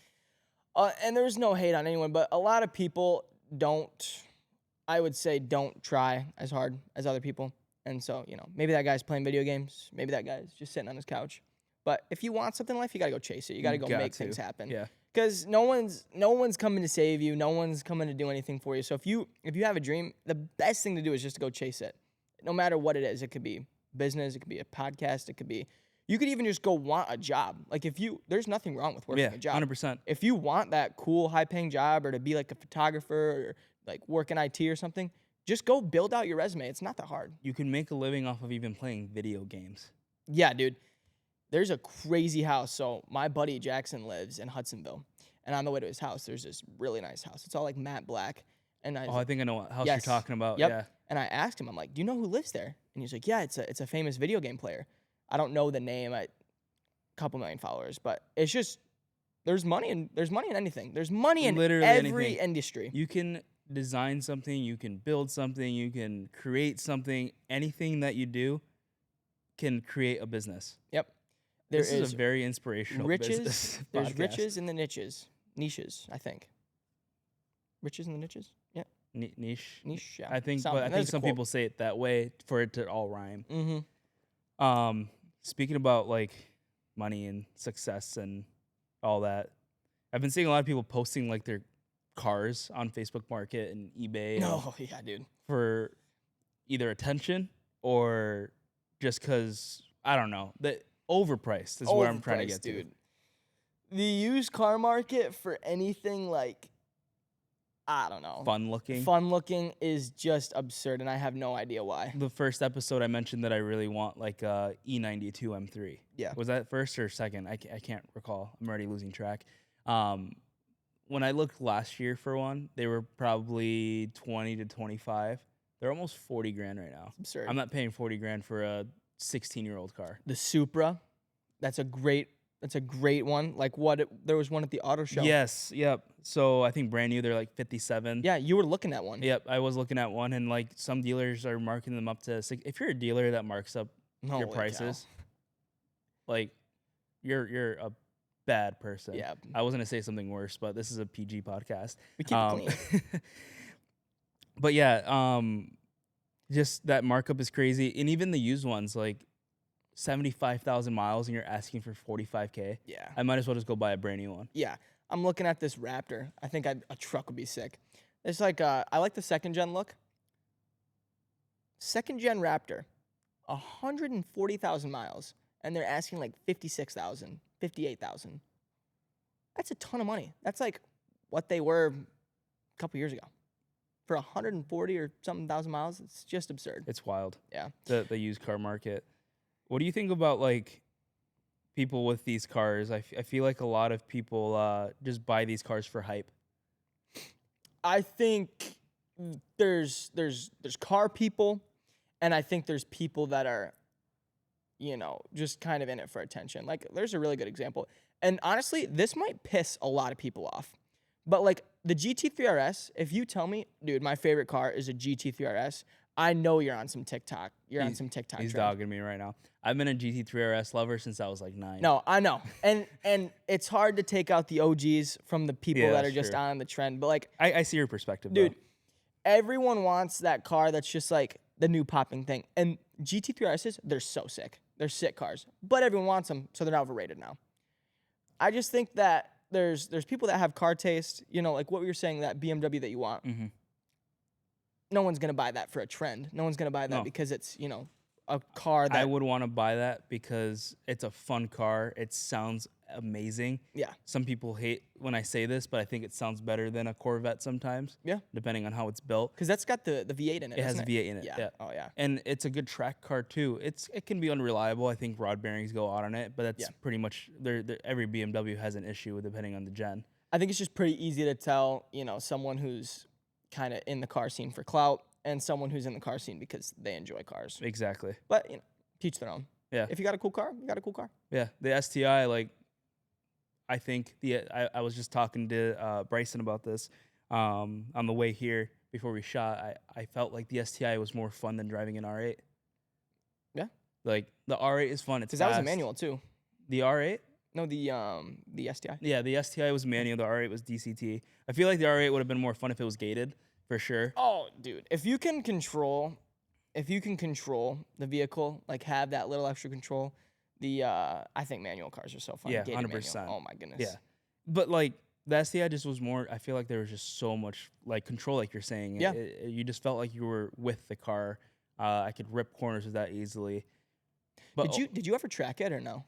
[SPEAKER 1] and there's no hate on anyone, but a lot of people don't try as hard as other people. And so, maybe that guy's playing video games. Maybe that guy's just sitting on his couch. But if you want something in life, you gotta go chase it. You gotta go make things happen.
[SPEAKER 2] Yeah.
[SPEAKER 1] Because no one's coming to save you. No one's coming to do anything for you. So if you have a dream, the best thing to do is just to go chase it. No matter what it is. It could be business. It could be a podcast. It could be You could even just go want a job. Like there's nothing wrong with working a job.
[SPEAKER 2] 100%.
[SPEAKER 1] If you want that cool, high-paying job or to be like a photographer or like work in IT or something, just go build out your resume. It's not that hard.
[SPEAKER 2] You can make a living off of even playing video games.
[SPEAKER 1] Yeah, dude. There's a crazy house. So my buddy Jackson lives in Hudsonville, and on the way to his house, there's this really nice house. It's all like matte black. And
[SPEAKER 2] I think I know what house
[SPEAKER 1] yes.
[SPEAKER 2] you're talking about.
[SPEAKER 1] Yep.
[SPEAKER 2] Yeah.
[SPEAKER 1] And I asked him, I'm like, do you know who lives there? And he's like, yeah, it's a famous video game player. I don't know the name. A couple million followers, but it's just there's money in anything. There's money in
[SPEAKER 2] Literally
[SPEAKER 1] every
[SPEAKER 2] anything.
[SPEAKER 1] industry.
[SPEAKER 2] You can design something, you can build something, you can create something. Anything that you do can create a business.
[SPEAKER 1] Yep.
[SPEAKER 2] This is a very inspirational business
[SPEAKER 1] There's
[SPEAKER 2] podcast.
[SPEAKER 1] riches in the niches, I think. Riches in the niches? Yeah.
[SPEAKER 2] Niche.
[SPEAKER 1] Niche, yeah.
[SPEAKER 2] I think,
[SPEAKER 1] Something.
[SPEAKER 2] but I think some people say it that way for it to all rhyme.
[SPEAKER 1] Mm-hmm.
[SPEAKER 2] Speaking about like money and success and all that, I've been seeing a lot of people posting like their cars on Facebook Market and eBay.
[SPEAKER 1] No, yeah, dude.
[SPEAKER 2] For either attention or just because, I don't know, the overpriced is where I'm trying to get to.
[SPEAKER 1] Dude. The used car market for anything like, I don't know.
[SPEAKER 2] Fun looking
[SPEAKER 1] is just absurd, and I have no idea why.
[SPEAKER 2] The first episode I mentioned that I really want like a E92 M3.
[SPEAKER 1] Yeah.
[SPEAKER 2] Was that first or second? I can't recall. I'm already losing track. When I looked last year for one, they were probably 20 to 25. They're almost 40 grand right now.
[SPEAKER 1] It's absurd.
[SPEAKER 2] I'm not paying 40 grand for a 16-year-old car.
[SPEAKER 1] The Supra, that's a great one. Like there was one at the auto show.
[SPEAKER 2] Yes, yep. So I think brand new, they're like 57.
[SPEAKER 1] Yeah, you were looking at one.
[SPEAKER 2] Yep, I was looking at one, and like some dealers are marking them up to if you're a dealer that marks up your prices, like you're a bad person.
[SPEAKER 1] Yeah.
[SPEAKER 2] I was gonna say something worse, but this is a PG podcast.
[SPEAKER 1] We keep it clean.
[SPEAKER 2] But yeah, just that markup is crazy, and even the used ones, like 75,000 miles, and you're asking for 45K.
[SPEAKER 1] Yeah.
[SPEAKER 2] I might as well just go buy a brand new one.
[SPEAKER 1] Yeah. I'm looking at this Raptor. I think a truck would be sick. It's like I like the second gen look. Second gen Raptor, 140,000 miles, and they're asking like 56,000, 58,000. That's a ton of money. That's like what they were a couple years ago. For 140 or something thousand miles, it's just absurd.
[SPEAKER 2] It's wild.
[SPEAKER 1] Yeah.
[SPEAKER 2] The used car market. What do you think about like people with these cars? I feel like a lot of people just buy these cars for hype.
[SPEAKER 1] I think there's car people, and I think there's people that are, just kind of in it for attention. Like, there's a really good example. And honestly, this might piss a lot of people off. But like the GT3 RS, if you tell me, dude, my favorite car is a GT3 RS, I know you're on some TikTok. On some TikTok.
[SPEAKER 2] He's
[SPEAKER 1] trend.
[SPEAKER 2] dogging me right now. I've been a GT3 RS lover since I was like 9.
[SPEAKER 1] No, I know. And it's hard to take out the OGs from the people that are just on the trend. But like
[SPEAKER 2] I see your perspective,
[SPEAKER 1] dude,
[SPEAKER 2] though.
[SPEAKER 1] Everyone wants that car that's just like the new popping thing. And GT3 RSs, they're so sick. They're sick cars. But everyone wants them, so they're overrated now. I just think that there's people that have car taste, like what we were saying, that BMW that you want.
[SPEAKER 2] Mm-hmm.
[SPEAKER 1] No one's going to buy that for a trend. No one's going to buy that because it's, a car that...
[SPEAKER 2] I would want to buy that because it's a fun car. It sounds amazing.
[SPEAKER 1] Yeah.
[SPEAKER 2] Some people hate when I say this, but I think it sounds better than a Corvette sometimes.
[SPEAKER 1] Yeah.
[SPEAKER 2] Depending on how it's built.
[SPEAKER 1] Because that's got the V8 in it,
[SPEAKER 2] It has
[SPEAKER 1] doesn't
[SPEAKER 2] V8 in it. Yeah.
[SPEAKER 1] Oh, yeah.
[SPEAKER 2] And it's a good track car, too. It can be unreliable. I think rod bearings go out on it, but that's pretty much... every BMW has an issue with depending on the gen.
[SPEAKER 1] I think it's just pretty easy to tell, someone who's kind of in the car scene for clout and someone who's in the car scene because they enjoy cars.
[SPEAKER 2] Exactly.
[SPEAKER 1] But, teach their own.
[SPEAKER 2] Yeah.
[SPEAKER 1] If you got a cool car, you got a cool car.
[SPEAKER 2] Yeah. The STI, like, I think I was just talking to Bryson about this on the way here before we shot. I felt like the STI was more fun than driving an R8.
[SPEAKER 1] Yeah.
[SPEAKER 2] Like, the R8 is fun. It's
[SPEAKER 1] because that was a manual, too.
[SPEAKER 2] The R8?
[SPEAKER 1] No, the STI.
[SPEAKER 2] Yeah, the STI was manual. The R8 was DCT. I feel like the R8 would have been more fun if it was gated, for sure.
[SPEAKER 1] Oh, dude. If you can control the vehicle, like have that little extra control, I think manual cars are so fun.
[SPEAKER 2] Yeah,
[SPEAKER 1] Gated
[SPEAKER 2] 100%.
[SPEAKER 1] manual. Oh my goodness.
[SPEAKER 2] Yeah. But like the STI just was more, I feel like there was just so much like control, like you're saying.
[SPEAKER 1] Yeah.
[SPEAKER 2] You just felt like you were with the car. I could rip corners with that easily. But
[SPEAKER 1] Did you ever track it or no?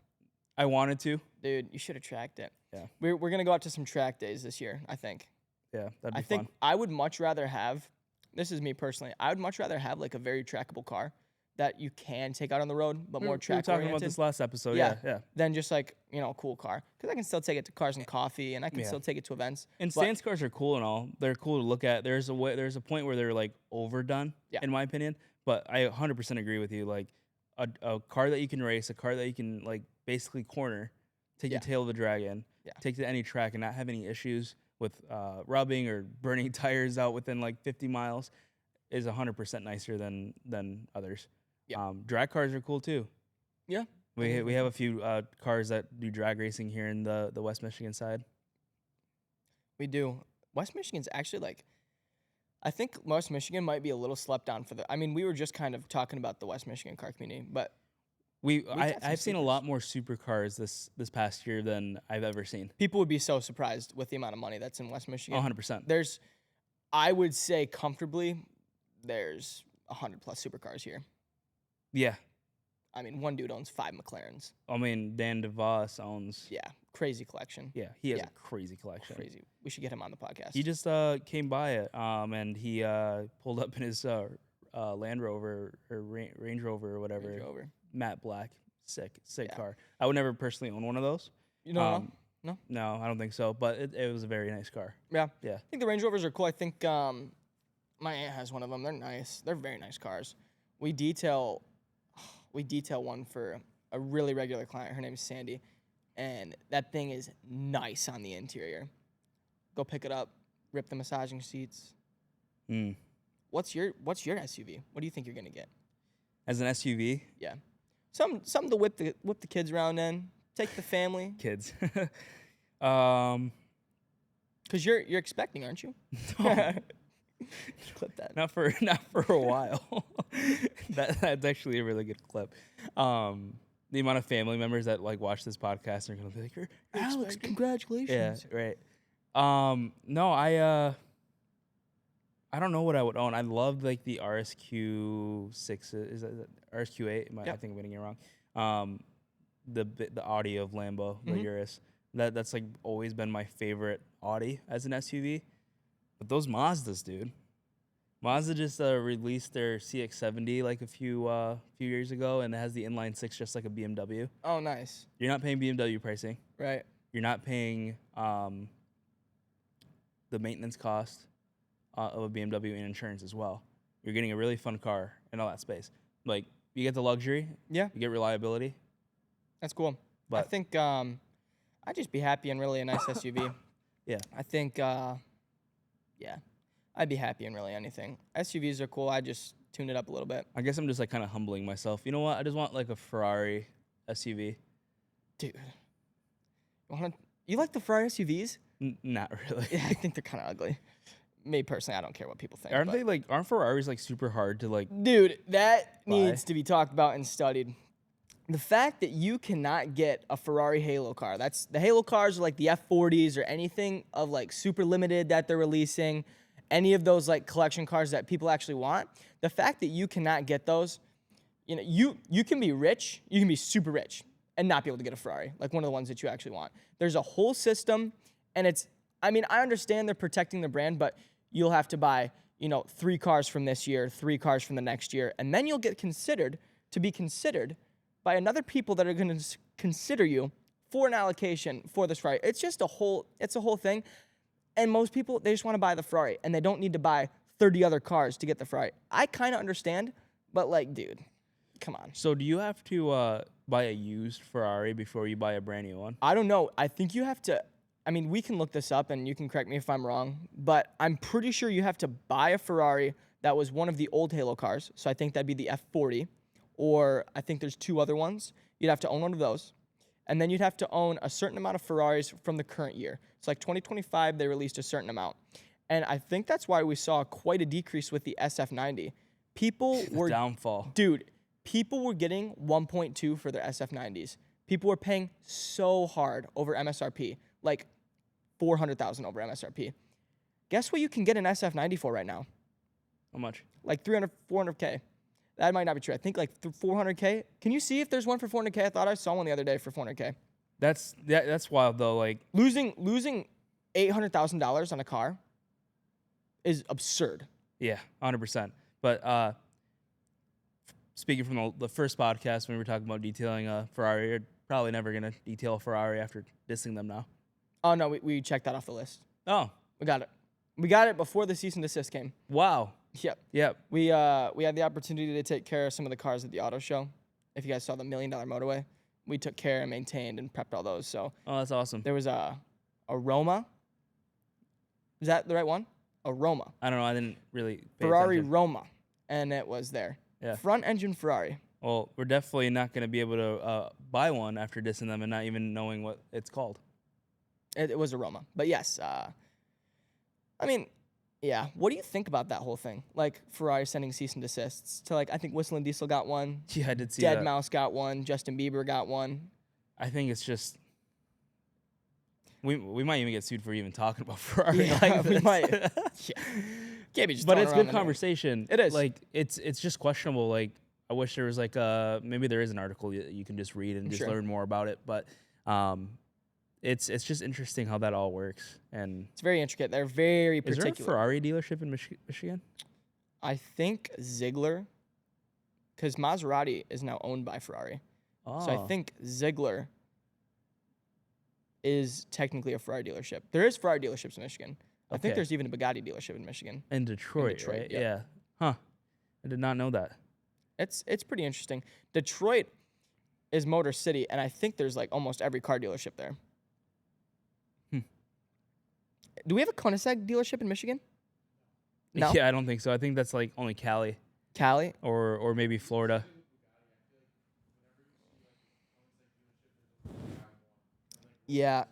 [SPEAKER 2] I wanted to.
[SPEAKER 1] Dude, you should have tracked it.
[SPEAKER 2] Yeah.
[SPEAKER 1] We're gonna go out to some track days this year, I think.
[SPEAKER 2] Yeah, that'd be
[SPEAKER 1] I
[SPEAKER 2] fun.
[SPEAKER 1] think I would much rather have, this is me personally, I would much rather have like a very trackable car that you can take out on the road, but more track
[SPEAKER 2] We were talking
[SPEAKER 1] oriented.
[SPEAKER 2] about this last episode.
[SPEAKER 1] Yeah.
[SPEAKER 2] Yeah.
[SPEAKER 1] Than just like, you know, a cool car. Because I can still take it to Cars and Coffee and I can
[SPEAKER 2] Yeah.
[SPEAKER 1] still take it to events.
[SPEAKER 2] And
[SPEAKER 1] But-
[SPEAKER 2] stance cars are cool and all. They're cool to look at. There's a point where they're like overdone,
[SPEAKER 1] Yeah.
[SPEAKER 2] in my opinion. But I 100% agree with you. Like a car that you can race, a car that you can like basically corner, take your tail of the dragon, take to any track and not have any issues with rubbing or burning tires out within like 50 miles is 100% nicer than others.
[SPEAKER 1] Yeah.
[SPEAKER 2] Drag cars are cool too.
[SPEAKER 1] Yeah.
[SPEAKER 2] We have a few cars that do drag racing here in the West Michigan side.
[SPEAKER 1] We do. West Michigan's actually like, I think West Michigan might be a little slept on for the, I mean, we were just kind of talking about the West Michigan car community, but
[SPEAKER 2] I've seen a lot more supercars this past year than I've ever seen.
[SPEAKER 1] people would be so surprised with the amount of money that's in West Michigan.
[SPEAKER 2] 100%.
[SPEAKER 1] There's, I would say comfortably, there's 100 plus supercars here.
[SPEAKER 2] Yeah.
[SPEAKER 1] I mean, one dude owns 5 McLarens.
[SPEAKER 2] I mean, Dan DeVos owns.
[SPEAKER 1] Yeah, crazy collection.
[SPEAKER 2] Yeah, he has
[SPEAKER 1] Yeah.
[SPEAKER 2] a crazy collection.
[SPEAKER 1] Crazy. We should get him on the podcast.
[SPEAKER 2] He just came by it, and he pulled up in his Land Rover or Range Rover or whatever.
[SPEAKER 1] Range Rover.
[SPEAKER 2] Matte black, sick
[SPEAKER 1] Yeah.
[SPEAKER 2] car. I would never personally own one of those.
[SPEAKER 1] You know, no?
[SPEAKER 2] No, I don't think so. But it was a very nice car.
[SPEAKER 1] Yeah.
[SPEAKER 2] Yeah.
[SPEAKER 1] I think the Range Rovers are cool. I think my aunt has one of them. They're nice. They're very nice cars. We detail one for a really regular client. Her name is Sandy, and that thing is nice on the interior. Go pick it up, rip the massaging seats.
[SPEAKER 2] Mm.
[SPEAKER 1] What's your SUV? What do you think you're gonna get?
[SPEAKER 2] As an SUV,
[SPEAKER 1] Yeah, something to whip the kids around in. Take the family.
[SPEAKER 2] kids.
[SPEAKER 1] Cause you're expecting, aren't you? Clip that.
[SPEAKER 2] Not for a while. That's actually a really good clip. The amount of family members that like watch this podcast are gonna be like,
[SPEAKER 1] Alex, congratulations.
[SPEAKER 2] Yeah, right. No, I don't know what I would own. I loved like the RSQ6. Is that RSQ8? I think I'm getting it wrong. The Audi of Lambo, the Urus. That's like always been my favorite Audi as an SUV. But those Mazdas, dude. Mazda just released their CX-70 like a few years ago, and it has the inline six just like a BMW.
[SPEAKER 1] Oh, nice.
[SPEAKER 2] You're not paying BMW pricing.
[SPEAKER 1] Right.
[SPEAKER 2] You're not paying the maintenance cost of a BMW and insurance as well. You're getting a really fun car in all that space. Like, you get the luxury.
[SPEAKER 1] Yeah.
[SPEAKER 2] You get reliability.
[SPEAKER 1] That's cool. I
[SPEAKER 2] But-
[SPEAKER 1] think I'd just be happy in really a nice SUV.
[SPEAKER 2] Yeah.
[SPEAKER 1] I think, yeah, I'd be happy in really anything. SUVs are cool. I just tune it up a little bit.
[SPEAKER 2] I guess I'm just like kind of humbling myself. You know what? I just want like a Ferrari SUV.
[SPEAKER 1] Dude, you like the Ferrari SUVs?
[SPEAKER 2] Not really.
[SPEAKER 1] Yeah, I think they're kind of ugly. Me personally, I don't care what people think.
[SPEAKER 2] Aren't Ferraris like super hard to like?
[SPEAKER 1] Dude, that
[SPEAKER 2] Buy?
[SPEAKER 1] needs to be talked about and studied. The fact that you cannot get a Ferrari Halo car, that's the Halo cars are like the F40s or anything of like super limited that they're releasing, any of those like collection cars that people actually want. The fact that you cannot get those, you know, you can be rich, you can be super rich and not be able to get a Ferrari, like one of the ones that you actually want. There's a whole system, and I understand they're protecting the brand, but you'll have to buy, 3 cars from this year, 3 cars from the next year, and then you'll get considered by another people that are going to consider you for an allocation for this Ferrari. It's just a whole thing. And most people, they just want to buy the Ferrari, and they don't need to buy 30 other cars to get the Ferrari. I kind of understand, but like, dude, come on.
[SPEAKER 2] So do you have to buy a used Ferrari before you buy a brand new one?
[SPEAKER 1] I don't know. I think you have to, we can look this up, and you can correct me if I'm wrong, but I'm pretty sure you have to buy a Ferrari that was one of the old Halo cars. So I think that'd be the F40. Or I think there's 2 other ones. You'd have to own one of those. And then you'd have to own a certain amount of Ferraris from the current year. So like 2025, they released a certain amount. And I think that's why we saw quite a decrease with the SF90. People were
[SPEAKER 2] downfall.
[SPEAKER 1] Dude, people were getting 1.2 for their SF90s. People were paying so hard over MSRP, like $400,000 over MSRP. Guess what you can get an SF90 for right now?
[SPEAKER 2] How much?
[SPEAKER 1] Like 300, 400K. That might not be true. I think like 400K. Can you see if there's one for 400K? I thought I saw one the other day for 400K.
[SPEAKER 2] That's wild though. Like
[SPEAKER 1] Losing $800,000 on a car is absurd.
[SPEAKER 2] yeah, 100%. But speaking from the first podcast when we were talking about detailing a Ferrari, you're probably never gonna detail a Ferrari after dissing them now.
[SPEAKER 1] Oh no, we checked that off the list.
[SPEAKER 2] Oh,
[SPEAKER 1] We got it. We got it before the cease and desist came.
[SPEAKER 2] wow.
[SPEAKER 1] Yep. We had the opportunity to take care of some of the cars at the auto show. If you guys saw the $1 Million Motorway, we took care and maintained and prepped all those. So
[SPEAKER 2] Oh, that's awesome.
[SPEAKER 1] there was a Roma. Is that the right one? A Roma.
[SPEAKER 2] I don't know. I didn't really pay
[SPEAKER 1] Ferrari
[SPEAKER 2] attention.
[SPEAKER 1] Roma, and it was there.
[SPEAKER 2] Yeah.
[SPEAKER 1] Front engine Ferrari.
[SPEAKER 2] Well, we're definitely not going to be able to buy one after dissing them and not even knowing what it's called.
[SPEAKER 1] It was a Roma. But yes, I mean, yeah. What do you think about that whole thing? Like Ferrari sending cease and desists to like I think Whistle and Diesel got one.
[SPEAKER 2] Yeah, I did see
[SPEAKER 1] Dead
[SPEAKER 2] that.
[SPEAKER 1] Mouse got one. Justin Bieber got one.
[SPEAKER 2] I think it's just we might even get sued for even talking about Ferrari.
[SPEAKER 1] Yeah,
[SPEAKER 2] like
[SPEAKER 1] we
[SPEAKER 2] this.
[SPEAKER 1] might. Yeah. Can't be just
[SPEAKER 2] But
[SPEAKER 1] throwing
[SPEAKER 2] it's
[SPEAKER 1] around
[SPEAKER 2] good
[SPEAKER 1] the name.
[SPEAKER 2] conversation.
[SPEAKER 1] It is.
[SPEAKER 2] Like it's just questionable. Like I wish there was like maybe there is an article you can just read and just
[SPEAKER 1] Sure.
[SPEAKER 2] learn more about it. But it's just interesting how that all works. And
[SPEAKER 1] It's very intricate. They're very
[SPEAKER 2] is there a
[SPEAKER 1] particular.
[SPEAKER 2] Ferrari dealership in Michigan?
[SPEAKER 1] I think Ziegler, because Maserati is now owned by Ferrari.
[SPEAKER 2] Oh,
[SPEAKER 1] So I think Ziegler is technically a Ferrari dealership. There is Ferrari dealerships in Michigan. I think
[SPEAKER 2] Okay.
[SPEAKER 1] there's even a Bugatti dealership in Michigan.
[SPEAKER 2] in Detroit,
[SPEAKER 1] Detroit,
[SPEAKER 2] right?
[SPEAKER 1] yep.
[SPEAKER 2] Yeah. Huh. I did not know that.
[SPEAKER 1] It's pretty interesting. Detroit is Motor City, and I think there's like almost every car dealership there. Do we have a Koenigsegg dealership in Michigan? No.
[SPEAKER 2] Yeah, I don't think so. I think that's like only Cali
[SPEAKER 1] Cali?
[SPEAKER 2] or maybe Florida.
[SPEAKER 1] Yeah.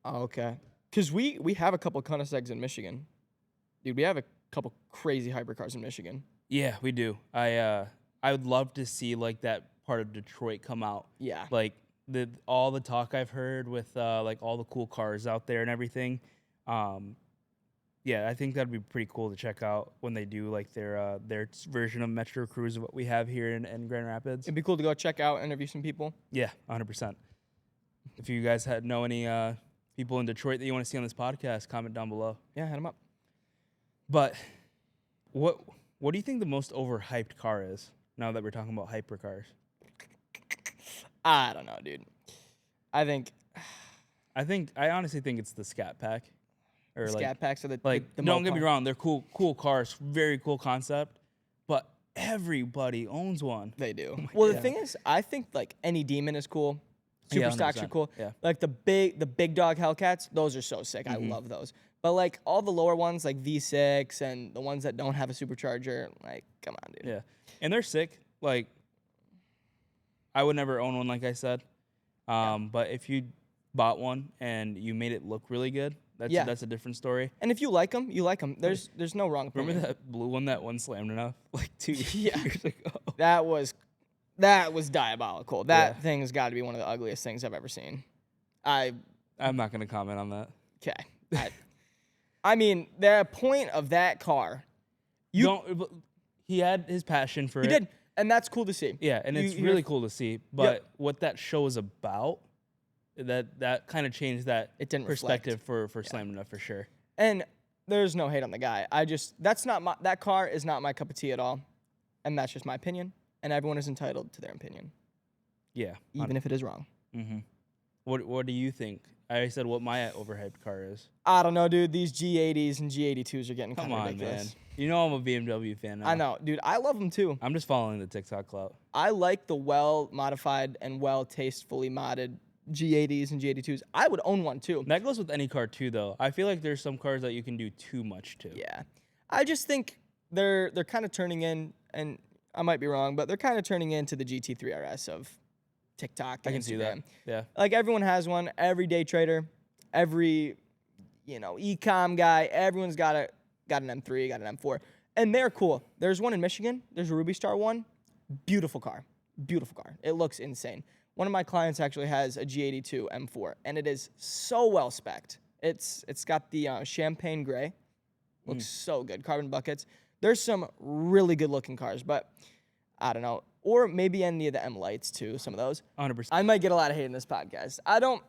[SPEAKER 1] Oh, okay. Because we have a couple Koenigsegg's in Michigan. Dude, we have a couple crazy hypercars in Michigan.
[SPEAKER 2] Yeah, we do. I would love to see like that part of Detroit come out.
[SPEAKER 1] Yeah.
[SPEAKER 2] Like all the talk I've heard with like all the cool cars out there and everything. Yeah, I think that'd be pretty cool to check out when they do like their version of Metro Cruise of what we have here in Grand Rapids.
[SPEAKER 1] It'd be cool to go check out, interview some people.
[SPEAKER 2] Yeah, 100%. If you guys know any people in Detroit that you want to see on this podcast, comment down below.
[SPEAKER 1] Yeah, hit them up.
[SPEAKER 2] But what do you think the most overhyped car is now that we're talking about hypercars?
[SPEAKER 1] I don't know, dude. I
[SPEAKER 2] honestly think it's the Scat Pack. Or
[SPEAKER 1] Scat Packs are the
[SPEAKER 2] don't get me
[SPEAKER 1] Mopar.
[SPEAKER 2] wrong, they're cool cars, very cool concept, but everybody owns one.
[SPEAKER 1] They do.
[SPEAKER 2] my
[SPEAKER 1] Well, the
[SPEAKER 2] God.
[SPEAKER 1] thing is, I think like any Demon is cool. Super
[SPEAKER 2] Yeah,
[SPEAKER 1] stocks are
[SPEAKER 2] 100%.
[SPEAKER 1] cool.
[SPEAKER 2] Yeah.
[SPEAKER 1] Like the big dog Hellcats, those are so sick. I love those. But like all the lower ones, like V6 and the ones that don't have a supercharger, like come on, dude.
[SPEAKER 2] Yeah, and they're sick. Like, I would never own one, like I said. But if you bought one and you made it look really good, that's a different story.
[SPEAKER 1] And if you like them, you like them. There's no wrong opinion.
[SPEAKER 2] Remember that blue one that one slammed enough like 2
[SPEAKER 1] Yeah.
[SPEAKER 2] years ago?
[SPEAKER 1] That was diabolical. That thing's got to be one of the ugliest things I've ever seen.
[SPEAKER 2] I'm not gonna comment on that.
[SPEAKER 1] Okay. I mean, the point of that car,
[SPEAKER 2] He had his passion for it.
[SPEAKER 1] he did, and that's cool to see.
[SPEAKER 2] Yeah, and it's really cool to see. But what that show is about, that kind of changed that
[SPEAKER 1] It didn't
[SPEAKER 2] perspective for Slam Enough for sure.
[SPEAKER 1] And there's no hate on the guy. That car is not my cup of tea at all, and that's just my opinion. And everyone is entitled to their opinion,
[SPEAKER 2] Yeah.
[SPEAKER 1] even if it is wrong.
[SPEAKER 2] Mm-hmm. What do you think? I already said what my overhyped car is.
[SPEAKER 1] I don't know, dude. These G80s and G82s are getting kind
[SPEAKER 2] Come
[SPEAKER 1] of
[SPEAKER 2] on,
[SPEAKER 1] ridiculous.
[SPEAKER 2] man. You know I'm a BMW fan now.
[SPEAKER 1] I know, dude. I love them too.
[SPEAKER 2] I'm just following the TikTok clout.
[SPEAKER 1] I like the well-modified and well-tastefully modded G80s and G82s. I would own one too.
[SPEAKER 2] That goes with any car too, though. I feel like there's some cars that you can do too much to.
[SPEAKER 1] Yeah. I just think they're kind of turning in, and I might be wrong, but they're kind of turning into the GT3 RS of TikTok and
[SPEAKER 2] I can see that.
[SPEAKER 1] Instagram.
[SPEAKER 2] Yeah.
[SPEAKER 1] Like everyone has one. Every day trader, every e-com guy, everyone's got an M3, got an M4, and they're cool. There's one in Michigan. There's a Ruby Star one. Beautiful car. It looks insane. One of my clients actually has a G82 M4, and it is so well spec'd. It's got the champagne gray. Looks so good. Carbon buckets. There's some really good looking cars, but I don't know. Or maybe any of the M Lights too, some of those.
[SPEAKER 2] 100%.
[SPEAKER 1] I might get a lot of hate in this podcast. I don't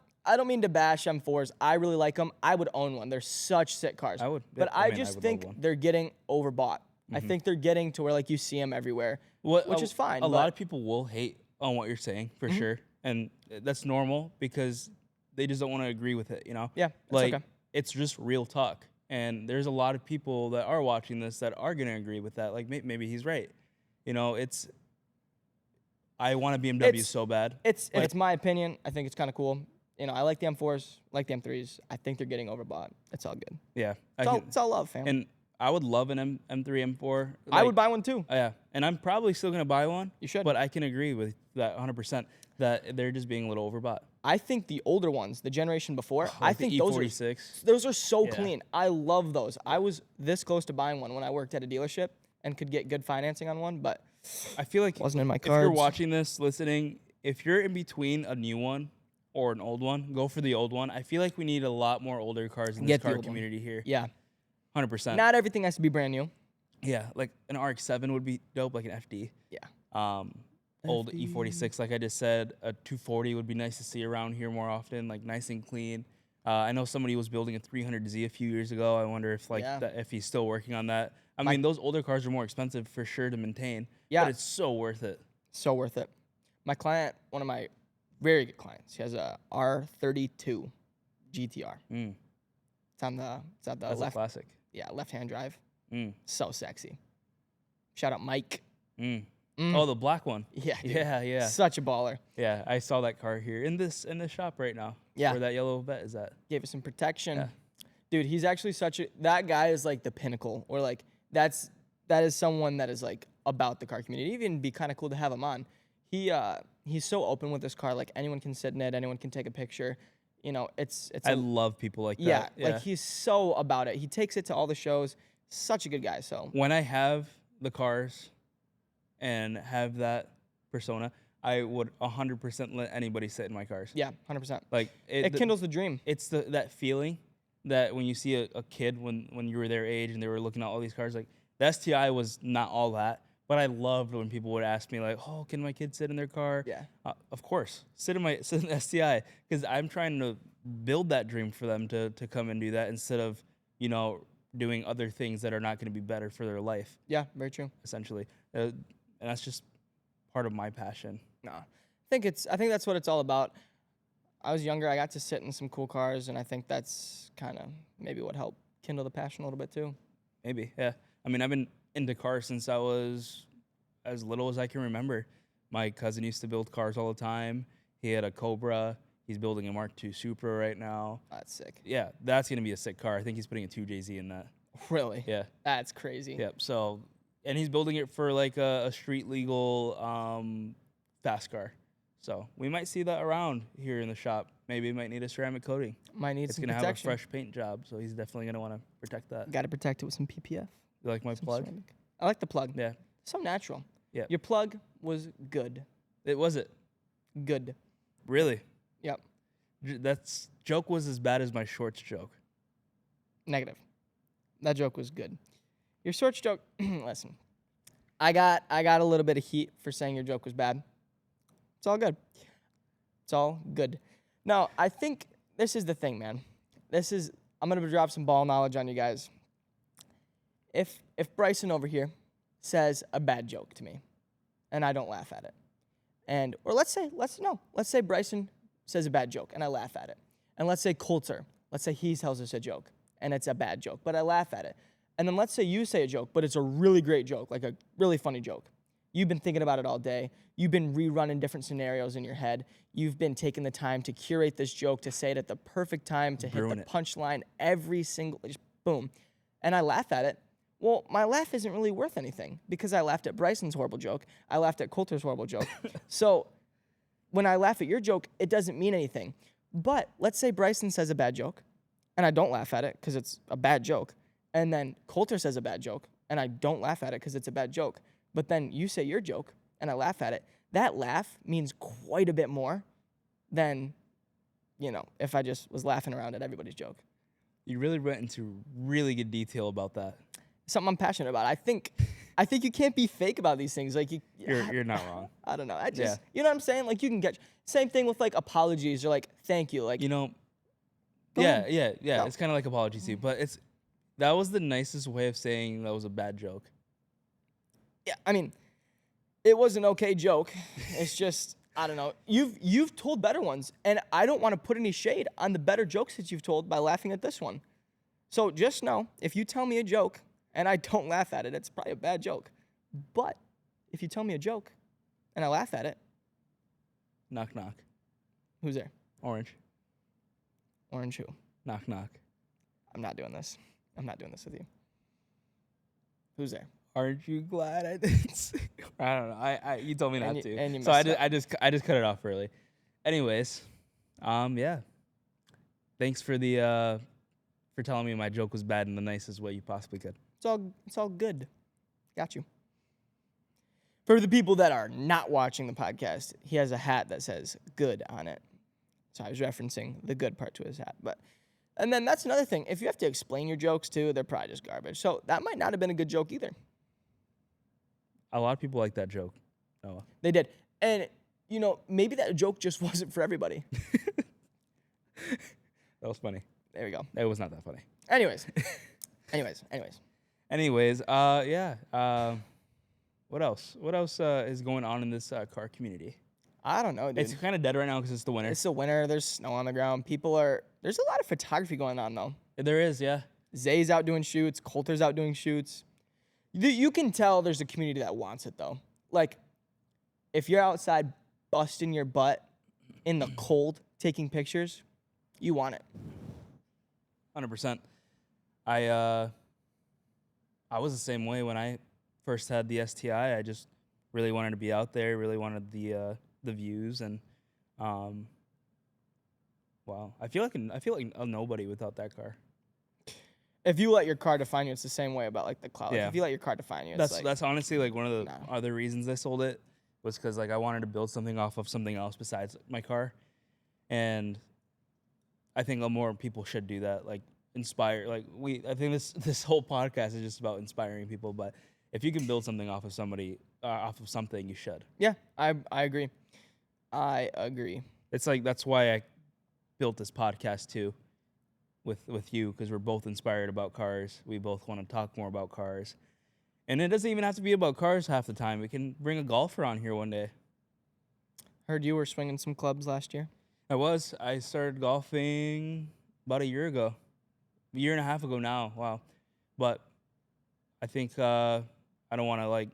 [SPEAKER 1] mean to bash M4s. I really like them. I would own one. They're such sick cars.
[SPEAKER 2] I would.
[SPEAKER 1] But
[SPEAKER 2] I
[SPEAKER 1] I
[SPEAKER 2] mean, I
[SPEAKER 1] just
[SPEAKER 2] would
[SPEAKER 1] think
[SPEAKER 2] love one.
[SPEAKER 1] they're getting overbought. I think they're getting to where like you see them everywhere, which is fine.
[SPEAKER 2] A lot of people will hate on what you're saying for sure, and that's normal because they just don't want to agree with it. You know?
[SPEAKER 1] Yeah, that's
[SPEAKER 2] like
[SPEAKER 1] okay.
[SPEAKER 2] it's just real talk, and there's a lot of people that are watching this that are gonna agree with that. Like maybe he's right. You know, I want a BMW so bad.
[SPEAKER 1] It's my opinion. I think it's kind of cool. You know, I like the M4s, like the M3s. I think they're getting overbought. It's all good.
[SPEAKER 2] Yeah,
[SPEAKER 1] It's all love, fam.
[SPEAKER 2] and I would love an M3, M4.
[SPEAKER 1] I would buy one too.
[SPEAKER 2] Yeah, and I'm probably still gonna buy one.
[SPEAKER 1] You should.
[SPEAKER 2] But I can agree with that 100%. That they're just being a little overbought.
[SPEAKER 1] I think the older ones, the generation before, I
[SPEAKER 2] Like the
[SPEAKER 1] think
[SPEAKER 2] E46.
[SPEAKER 1] those are so
[SPEAKER 2] Yeah.
[SPEAKER 1] clean. I love those. I was this close to buying one when I worked at a dealership and could get good financing on one, but
[SPEAKER 2] I feel like
[SPEAKER 1] wasn't in my
[SPEAKER 2] if you're
[SPEAKER 1] cards.
[SPEAKER 2] watching this, listening, if you're in between a new one or an old one, go for the old one. I feel like we need a lot more older cars in this
[SPEAKER 1] Get the
[SPEAKER 2] car
[SPEAKER 1] old one.
[SPEAKER 2] community here.
[SPEAKER 1] yeah,
[SPEAKER 2] 100%.
[SPEAKER 1] not everything has to be brand new.
[SPEAKER 2] Yeah, like an RX-7 would be dope, like an FD.
[SPEAKER 1] Yeah.
[SPEAKER 2] Old E46, like I just said, a 240 would be nice to see around here more often, like nice and clean. I know somebody was building a 300Z a few years ago. I wonder if if he's still working on that. I mean, those older cars are more expensive for sure to maintain.
[SPEAKER 1] Yeah.
[SPEAKER 2] But it's so worth it.
[SPEAKER 1] So worth it. My client, one of my very good clients, he has a R32 GTR. It's on the
[SPEAKER 2] That's a
[SPEAKER 1] left.
[SPEAKER 2] classic.
[SPEAKER 1] Yeah, left-hand drive.
[SPEAKER 2] Mm.
[SPEAKER 1] So sexy. Shout out Mike.
[SPEAKER 2] Oh, the black one.
[SPEAKER 1] Yeah, dude.
[SPEAKER 2] Yeah.
[SPEAKER 1] Such a baller.
[SPEAKER 2] Yeah, I saw that car here in this shop right now.
[SPEAKER 1] Yeah.
[SPEAKER 2] Where that yellow vet is at.
[SPEAKER 1] Gave us some protection.
[SPEAKER 2] Yeah.
[SPEAKER 1] Dude, he's actually that guy is like the pinnacle, or like that is someone that is like about the car community. It'd even be kind of cool to have him on. He's so open with this car, like anyone can sit in it, anyone can take a picture. You know,
[SPEAKER 2] I love people like that.
[SPEAKER 1] Yeah, like he's so about it. He takes it to all the shows. Such a good guy. So
[SPEAKER 2] when I have the cars and have that persona, I would 100% let anybody sit in my cars.
[SPEAKER 1] yeah, 100%.
[SPEAKER 2] Like
[SPEAKER 1] It kindles the dream.
[SPEAKER 2] It's that feeling that when you see a kid when you were their age and they were looking at all these cars, like the STI was not all that, but I loved when people would ask me like, "Oh, can my kid sit in their car?"
[SPEAKER 1] Yeah.
[SPEAKER 2] Of course, sit in the STI, because I'm trying to build that dream for them to come and do that instead of doing other things that are not going to be better for their life.
[SPEAKER 1] Yeah, very true.
[SPEAKER 2] Essentially, and that's just part of my passion.
[SPEAKER 1] No, I think that's what it's all about. I was younger. I got to sit in some cool cars, and I think that's kind of maybe what helped kindle the passion a little bit too.
[SPEAKER 2] Maybe, yeah. I mean, I've been into cars since I was as little as I can remember. My cousin used to build cars all the time. He had a Cobra. He's building a Mark II Supra right now.
[SPEAKER 1] That's sick.
[SPEAKER 2] Yeah, that's going to be a sick car. I think he's putting a 2JZ in that.
[SPEAKER 1] Really?
[SPEAKER 2] Yeah.
[SPEAKER 1] That's crazy.
[SPEAKER 2] Yep. So, and he's building it for like a street legal fast car. So we might see that around here in the shop. Maybe it might need a ceramic coating.
[SPEAKER 1] Might need
[SPEAKER 2] It's
[SPEAKER 1] some
[SPEAKER 2] going to have a
[SPEAKER 1] protection.
[SPEAKER 2] fresh paint job, so he's definitely going to want to protect that.
[SPEAKER 1] Got to protect it with some PPF.
[SPEAKER 2] You like my
[SPEAKER 1] Some
[SPEAKER 2] plug?
[SPEAKER 1] ceramic. I like the plug.
[SPEAKER 2] Yeah.
[SPEAKER 1] So natural.
[SPEAKER 2] Yeah.
[SPEAKER 1] Your plug was good.
[SPEAKER 2] It was it.
[SPEAKER 1] Good.
[SPEAKER 2] Really?
[SPEAKER 1] Yep.
[SPEAKER 2] That's joke was as bad as my shorts joke.
[SPEAKER 1] Negative. That joke was good. Your shorts joke. Listen, I got a little bit of heat for saying your joke was bad. It's all good. It's all good. No, I think this is the thing, man. I'm gonna drop some ball knowledge on you guys. If Bryson over here says a bad joke to me, and I don't laugh at it, let's say Bryson says a bad joke and I laugh at it, and let's say Coulter, let's say he tells us a joke and it's a bad joke, but I laugh at it, and then let's say you say a joke, but it's a really great joke, like a really funny joke. You've been thinking about it all day. You've been rerunning different scenarios in your head. You've been taking the time to curate this joke, to say it at the perfect time, to hit the punchline every single, just boom. And I laugh at it. Well, my laugh isn't really worth anything because I laughed at Bryson's horrible joke. I laughed at Coulter's horrible joke. So when I laugh at your joke, it doesn't mean anything. But let's say Bryson says a bad joke and I don't laugh at it because it's a bad joke. And then Coulter says a bad joke and I don't laugh at it because it's a bad joke. But then you say your joke and I laugh at it. That laugh means quite a bit more than, if I just was laughing around at everybody's joke.
[SPEAKER 2] You really went into really good detail about that.
[SPEAKER 1] something I'm passionate about. I think you can't be fake about these things. Like
[SPEAKER 2] You're not wrong.
[SPEAKER 1] I don't know. You know what I'm saying? Like you can get same thing with like apologies or like thank you. Like
[SPEAKER 2] You know,
[SPEAKER 1] Go
[SPEAKER 2] yeah,
[SPEAKER 1] ahead.
[SPEAKER 2] yeah.
[SPEAKER 1] No.
[SPEAKER 2] It's kind of like apology too, but that was the nicest way of saying that was a bad joke.
[SPEAKER 1] yeah, I mean, it was an okay joke. It's just I don't know. You've told better ones, and I don't want to put any shade on the better jokes that you've told by laughing at this one. So just know, if you tell me a joke and I don't laugh at it, it's probably a bad joke. But if you tell me a joke and I laugh at it,
[SPEAKER 2] Knock knock.
[SPEAKER 1] who's there?
[SPEAKER 2] Orange.
[SPEAKER 1] Orange who?
[SPEAKER 2] Knock knock.
[SPEAKER 1] I'm not doing this. I'm not doing this with you. Who's there?
[SPEAKER 2] Aren't you glad I didn't say? I don't know. You told me not to.
[SPEAKER 1] And you
[SPEAKER 2] So I
[SPEAKER 1] messed
[SPEAKER 2] just cut it off early. Anyways, yeah. Thanks for for telling me my joke was bad in the nicest way you possibly could.
[SPEAKER 1] It's all good. Got you. For the people that are not watching the podcast, he has a hat that says good on it. So I was referencing the good part to his hat. And then that's another thing. If you have to explain your jokes too, they're probably just garbage. So that might not have been a good joke either.
[SPEAKER 2] A lot of people like that joke. Noah.
[SPEAKER 1] They did. And, maybe that joke just wasn't for everybody.
[SPEAKER 2] That was funny.
[SPEAKER 1] There we go.
[SPEAKER 2] It was not that funny.
[SPEAKER 1] Anyways.
[SPEAKER 2] Yeah. What else? What else is going on in this car community?
[SPEAKER 1] I don't know, dude.
[SPEAKER 2] It's kind of dead right now because it's the winter.
[SPEAKER 1] It's the winter. There's snow on the ground. There's a lot of photography going on, though.
[SPEAKER 2] There is, yeah.
[SPEAKER 1] Zay's out doing shoots. Coulter's out doing shoots. You can tell there's a community that wants it, though. Like, if you're outside busting your butt in the cold taking pictures, you want it.
[SPEAKER 2] 100%. I was the same way when I first had the STI. I just really wanted to be out there, really wanted the views, and wow, I feel like a nobody without that car.
[SPEAKER 1] If you let your car define you, it's the same way about like the cloud.
[SPEAKER 2] Yeah.
[SPEAKER 1] Like, if you let your car define you, it's
[SPEAKER 2] That's honestly like one of the
[SPEAKER 1] No.
[SPEAKER 2] other reasons I sold it was because like I wanted to build something off of something else besides my car, and I think more people should do that. Like inspire. Like I think this whole podcast is just about inspiring people. But if you can build something off of somebody, off of something, you should.
[SPEAKER 1] Yeah, I agree. I agree.
[SPEAKER 2] It's like that's why I built this podcast too, with you, because we're both inspired about cars. We both want to talk more about cars, and it doesn't even have to be about cars half the time. We can bring a golfer on here one day.
[SPEAKER 1] Heard you were swinging some clubs last year.
[SPEAKER 2] I started golfing about a year ago, a year and a half ago now. Wow, but I think I don't want to like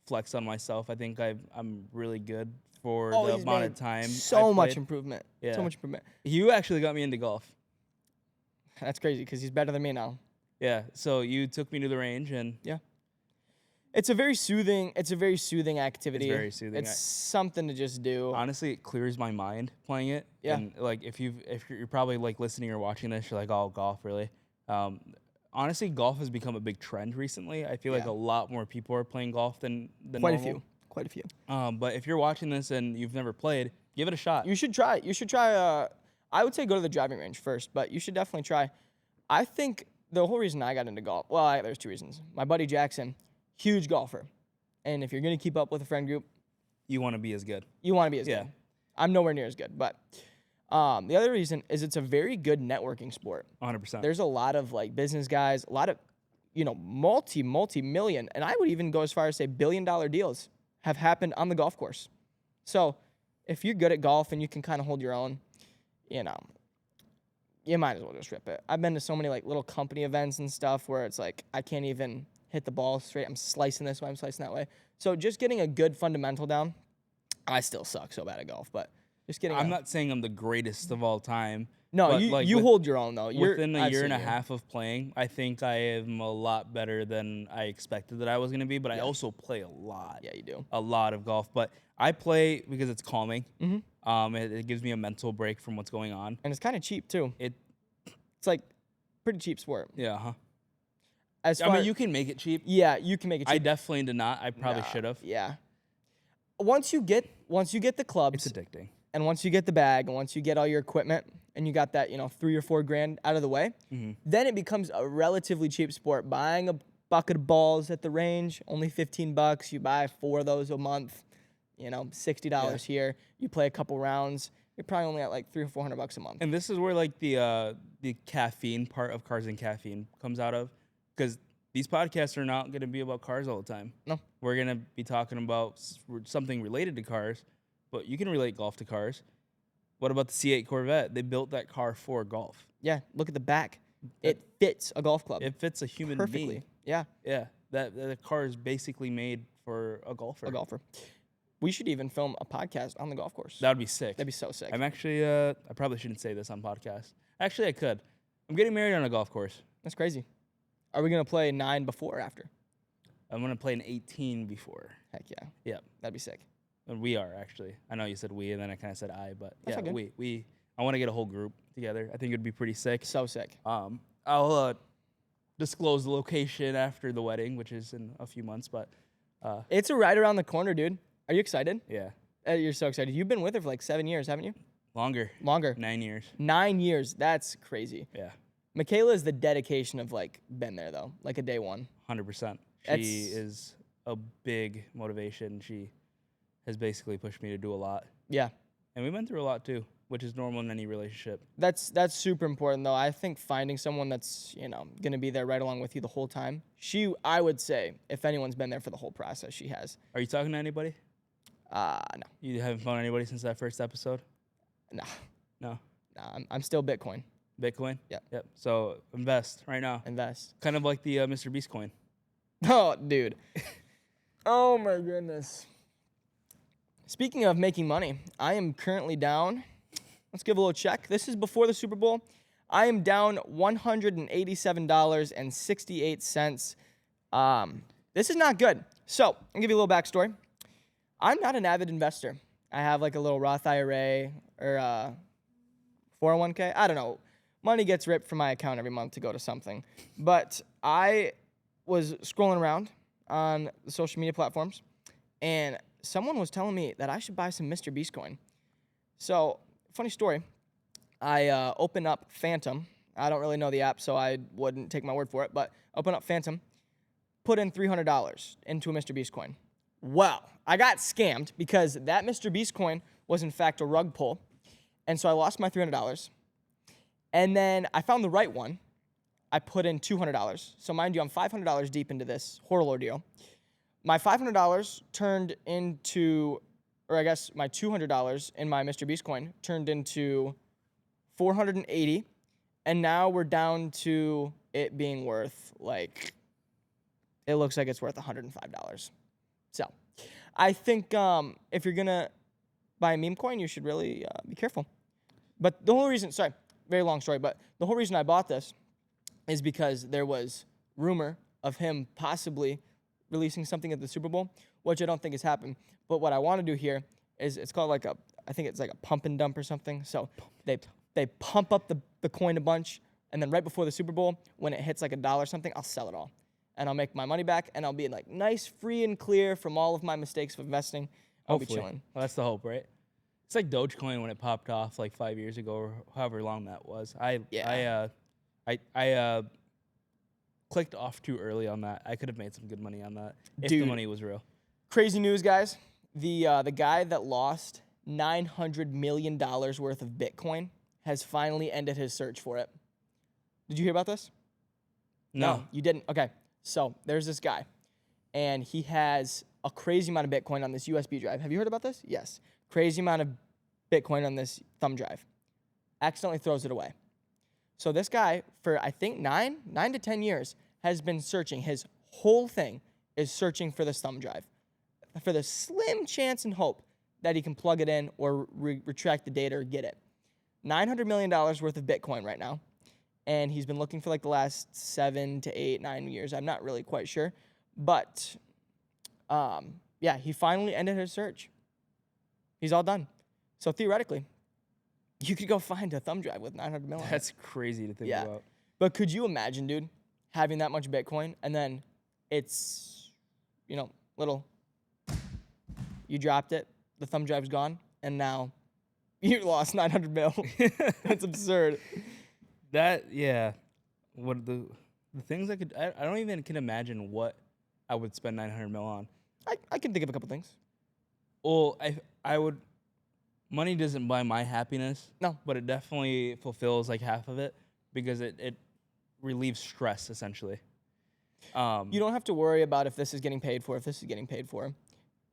[SPEAKER 2] flex on myself. I think I'm really good for the amount of time.
[SPEAKER 1] So
[SPEAKER 2] I
[SPEAKER 1] much
[SPEAKER 2] played.
[SPEAKER 1] improvement.
[SPEAKER 2] Yeah.
[SPEAKER 1] So much improvement.
[SPEAKER 2] You actually got me into golf.
[SPEAKER 1] That's crazy because he's better than me now.
[SPEAKER 2] Yeah. So you took me to the range, and
[SPEAKER 1] It's a very soothing activity.
[SPEAKER 2] It's very soothing.
[SPEAKER 1] It's something to just do.
[SPEAKER 2] honestly, it clears my mind playing it.
[SPEAKER 1] Yeah.
[SPEAKER 2] And like if you're probably like listening or watching this, you're like, oh, golf, really? Honestly, golf has become a big trend recently. I feel like
[SPEAKER 1] Yeah.
[SPEAKER 2] a lot more people are playing golf than
[SPEAKER 1] Quite
[SPEAKER 2] normal.
[SPEAKER 1] a few.
[SPEAKER 2] But if you're watching this and you've never played, give it a shot.
[SPEAKER 1] You should try. I would say go to the driving range first, but you should definitely try. I think the whole reason I got into golf, there's two reasons. My buddy Jackson, huge golfer. And if you're going to keep up with a friend group,
[SPEAKER 2] You want to be as good.
[SPEAKER 1] you want to be as
[SPEAKER 2] Yeah.
[SPEAKER 1] good. I'm nowhere near as good, but the other reason is it's a very good networking sport.
[SPEAKER 2] 100%.
[SPEAKER 1] There's a lot of like business guys, a lot of, multi-million, and I would even go as far as say billion-dollar deals have happened on the golf course. So if you're good at golf and you can kind of hold your own, you might as well just rip it. I've been to so many like little company events and stuff where it's like I can't even hit the ball straight. I'm slicing this way, I'm slicing that way. So just getting a good fundamental down. I still suck so bad at golf, but just getting.
[SPEAKER 2] I'm not saying I'm the greatest of all time.
[SPEAKER 1] No,
[SPEAKER 2] but,
[SPEAKER 1] you
[SPEAKER 2] like,
[SPEAKER 1] hold your own though.
[SPEAKER 2] Within a
[SPEAKER 1] I've
[SPEAKER 2] year
[SPEAKER 1] seen
[SPEAKER 2] and a
[SPEAKER 1] you.
[SPEAKER 2] half of playing, I think I am a lot better than I expected that I was going to be, but I also play a lot.
[SPEAKER 1] Yeah, you do.
[SPEAKER 2] A lot of golf. But I play because it's calming.
[SPEAKER 1] Mm-hmm.
[SPEAKER 2] It gives me a mental break from what's going on.
[SPEAKER 1] And it's kind of cheap too.
[SPEAKER 2] It's
[SPEAKER 1] like pretty cheap sport.
[SPEAKER 2] Yeah, huh?
[SPEAKER 1] As
[SPEAKER 2] I
[SPEAKER 1] far,
[SPEAKER 2] mean, you can make it cheap.
[SPEAKER 1] yeah, you can make it cheap.
[SPEAKER 2] I definitely did not. I probably should have.
[SPEAKER 1] Yeah. Once you get the clubs,
[SPEAKER 2] It's addicting.
[SPEAKER 1] and once you get the bag, and once you get all your equipment, and you got that $3 or $4 grand out of the way,
[SPEAKER 2] Mm-hmm.
[SPEAKER 1] then it becomes a relatively cheap sport. Buying bucket of balls at the range, only $15. You buy 4 of those a month, you know, $60 here. You play a couple rounds. You're probably only at like $300 or $400 a month.
[SPEAKER 2] And this is where like the caffeine part of Cars and Caffeine comes out of, because these podcasts are not going to be about cars all the time.
[SPEAKER 1] No.
[SPEAKER 2] We're going to be talking about something related to cars, but you can relate golf to cars. What about the C8 Corvette? They built that car for golf.
[SPEAKER 1] Yeah, look at the back. It fits a golf club.
[SPEAKER 2] It fits a human
[SPEAKER 1] perfectly.
[SPEAKER 2] being.
[SPEAKER 1] Yeah.
[SPEAKER 2] Yeah. That car is basically made for a golfer.
[SPEAKER 1] A golfer. We should even film a podcast on the golf course.
[SPEAKER 2] That would be sick.
[SPEAKER 1] That'd be so sick.
[SPEAKER 2] I'm actually, I probably shouldn't say this on podcast. Actually, I could. I'm getting married on a golf course.
[SPEAKER 1] That's crazy. Are we going to play 9 before or after?
[SPEAKER 2] I'm going to play an 18 before.
[SPEAKER 1] Heck yeah.
[SPEAKER 2] Yep.
[SPEAKER 1] That'd be sick.
[SPEAKER 2] And we are, actually. I know you said we, and then I kind of said I, but
[SPEAKER 1] That's
[SPEAKER 2] yeah,
[SPEAKER 1] all good.
[SPEAKER 2] we. I want to get a whole group together. I think it'd be pretty sick.
[SPEAKER 1] So sick.
[SPEAKER 2] I'll disclose the location after the wedding, which is in a few months, but
[SPEAKER 1] It's right around the corner, dude. Are you excited?
[SPEAKER 2] yeah.
[SPEAKER 1] You're so excited. You've been with her for like 7 years, haven't you?
[SPEAKER 2] Longer.
[SPEAKER 1] Longer.
[SPEAKER 2] 9 years.
[SPEAKER 1] 9 years. That's crazy.
[SPEAKER 2] Yeah.
[SPEAKER 1] Michaela is the dedication of like been there though, like a day one.
[SPEAKER 2] 100%.
[SPEAKER 1] That's-
[SPEAKER 2] She is a big motivation. She has basically pushed me to do a lot.
[SPEAKER 1] Yeah.
[SPEAKER 2] And we went through a lot too, which is normal in any relationship.
[SPEAKER 1] That's super important though. I think finding someone that's, you know, going to be there right along with you the whole time. I would say if anyone's been there for the whole process, she has.
[SPEAKER 2] Are you talking to anybody?
[SPEAKER 1] No.
[SPEAKER 2] You haven't found anybody since that first episode?
[SPEAKER 1] No.
[SPEAKER 2] No.
[SPEAKER 1] I'm still Bitcoin.
[SPEAKER 2] Bitcoin?
[SPEAKER 1] Yep.
[SPEAKER 2] Yep. So invest right now.
[SPEAKER 1] Invest.
[SPEAKER 2] Kind of like the Mr. Beast coin.
[SPEAKER 1] Oh, dude. Oh my goodness. Speaking of making money, I am currently down. Let's give a little check. This is before the Super Bowl. I am down $187.68. This is not good. So, I'll give you a little backstory. I'm not an avid investor. I have like a little Roth IRA or 401k. I don't know. Money gets ripped from my account every month to go to something. But I was scrolling around on the social media platforms, and someone was telling me that I should buy some Mr. Beast coin. So, funny story. I opened up Phantom. I don't really know the app, so I wouldn't take my word for it, but open up Phantom, put in $300 into a Mr. Beast coin. Well, I got scammed because that Mr. Beast coin was in fact a rug pull, and so I lost my $300. And then I found the right one. I put in $200. So mind you, I'm $500 deep into this horrible ordeal. My $500 turned into, or I guess my $200 in my Mr. Beast coin turned into $480, and now we're down to it being worth like, it looks like it's worth $105. So I think if you're gonna buy a meme coin, you should really be careful. But the whole reason, sorry, very long story, but the whole reason I bought this is because there was rumor of him possibly releasing something at the Super Bowl, which I don't think has happened. But what I want to do here is it's called like I think it's like a pump and dump or something. So they pump up the coin a bunch, and then right before the Super Bowl, when it hits like $1 or something, I'll sell it all. And I'll make my money back, and I'll be like nice, free, and clear from all of my mistakes of investing. I'll be chilling.
[SPEAKER 2] Well, that's the hope, right? It's like Dogecoin when it popped off like 5 years ago or however long that was. I clicked off too early on that. I could have made some good money on that if the money was real.
[SPEAKER 1] Crazy news, guys. The guy that lost $900 million worth of Bitcoin has finally ended his search for it. Did you hear about this?
[SPEAKER 2] No.
[SPEAKER 1] You didn't? Okay. So there's this guy, and he has a crazy amount of Bitcoin on this USB drive. Have you heard about this? Yes. Crazy amount of Bitcoin on this thumb drive. Accidentally throws it away. So this guy, for I think 9 to 10 years, has been searching. His whole thing is searching for this thumb drive, for the slim chance and hope that he can plug it in or retract the data or get it. $900 million worth of Bitcoin right now. And he's been looking for like the last 7 to 8, 9 years. I'm not really quite sure. But, yeah, he finally ended his search. He's all done. So theoretically, you could go find a thumb drive with 900 million.
[SPEAKER 2] That's crazy to think about.
[SPEAKER 1] But could you imagine, dude, having that much Bitcoin and then it's, little, you dropped it, the thumb drive's gone, and now you lost 900 mil. That's absurd.
[SPEAKER 2] That, yeah. What The things I don't even can imagine what I would spend 900 mil on.
[SPEAKER 1] I can think of a couple things.
[SPEAKER 2] Well, I would. Money doesn't buy my happiness.
[SPEAKER 1] No.
[SPEAKER 2] But it definitely fulfills like half of it because it relieves stress essentially.
[SPEAKER 1] You don't have to worry about if this is getting paid for, if this is getting paid for.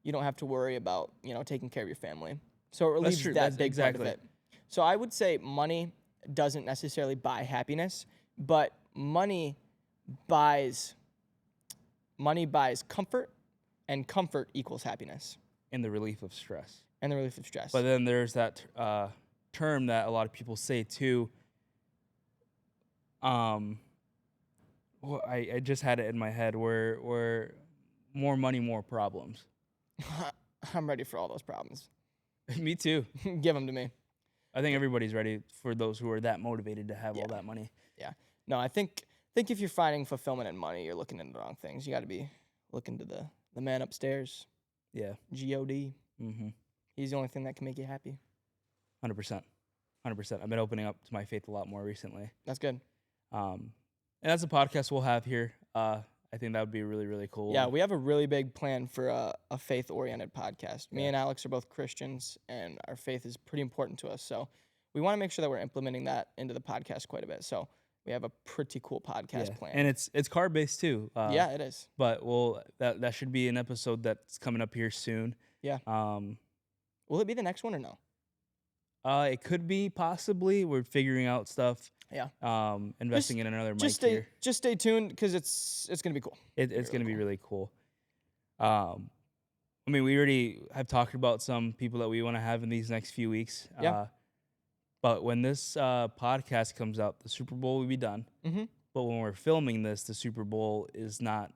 [SPEAKER 1] You don't have to worry about, taking care of your family. So it relieves
[SPEAKER 2] true.
[SPEAKER 1] that
[SPEAKER 2] That's
[SPEAKER 1] big
[SPEAKER 2] exactly.
[SPEAKER 1] part of it. So I would say money doesn't necessarily buy happiness, but money buys comfort, and comfort equals happiness.
[SPEAKER 2] And the relief of stress.
[SPEAKER 1] And the relief of stress.
[SPEAKER 2] But then there's that term that a lot of people say too. Well, I just had it in my head where more money, more problems.
[SPEAKER 1] I'm ready for all those problems.
[SPEAKER 2] Me too.
[SPEAKER 1] Give them to me.
[SPEAKER 2] I think everybody's ready for those who are that motivated to have all that money.
[SPEAKER 1] Yeah. No, I think if you're finding fulfillment in money, you're looking into the wrong things. You got to be looking to the man upstairs.
[SPEAKER 2] Yeah.
[SPEAKER 1] G-O-D.
[SPEAKER 2] Mm-hmm.
[SPEAKER 1] He's the only thing that can make you happy.
[SPEAKER 2] 100%. 100%. I've been opening up to my faith a lot more recently.
[SPEAKER 1] That's good.
[SPEAKER 2] And that's a podcast we'll have here. I think that would be really, really cool.
[SPEAKER 1] Yeah, we have a really big plan for a faith-oriented podcast. Me and Alex are both Christians, and our faith is pretty important to us. So we want to make sure that we're implementing that into the podcast quite a bit. So we have a pretty cool podcast plan.
[SPEAKER 2] And it's carb-based too.
[SPEAKER 1] Yeah, it is.
[SPEAKER 2] But that should be an episode that's coming up here soon.
[SPEAKER 1] Yeah. Will it be the next one or no?
[SPEAKER 2] It could be, possibly. We're figuring out stuff.
[SPEAKER 1] Yeah.
[SPEAKER 2] Investing in another mic here.
[SPEAKER 1] Just stay tuned because it's gonna be cool.
[SPEAKER 2] It's gonna be really cool. I mean, we already have talked about some people that we want to have in these next few weeks.
[SPEAKER 1] Yeah.
[SPEAKER 2] But when this podcast comes out, the Super Bowl will be done.
[SPEAKER 1] Mm-hmm.
[SPEAKER 2] But when we're filming this, the Super Bowl is not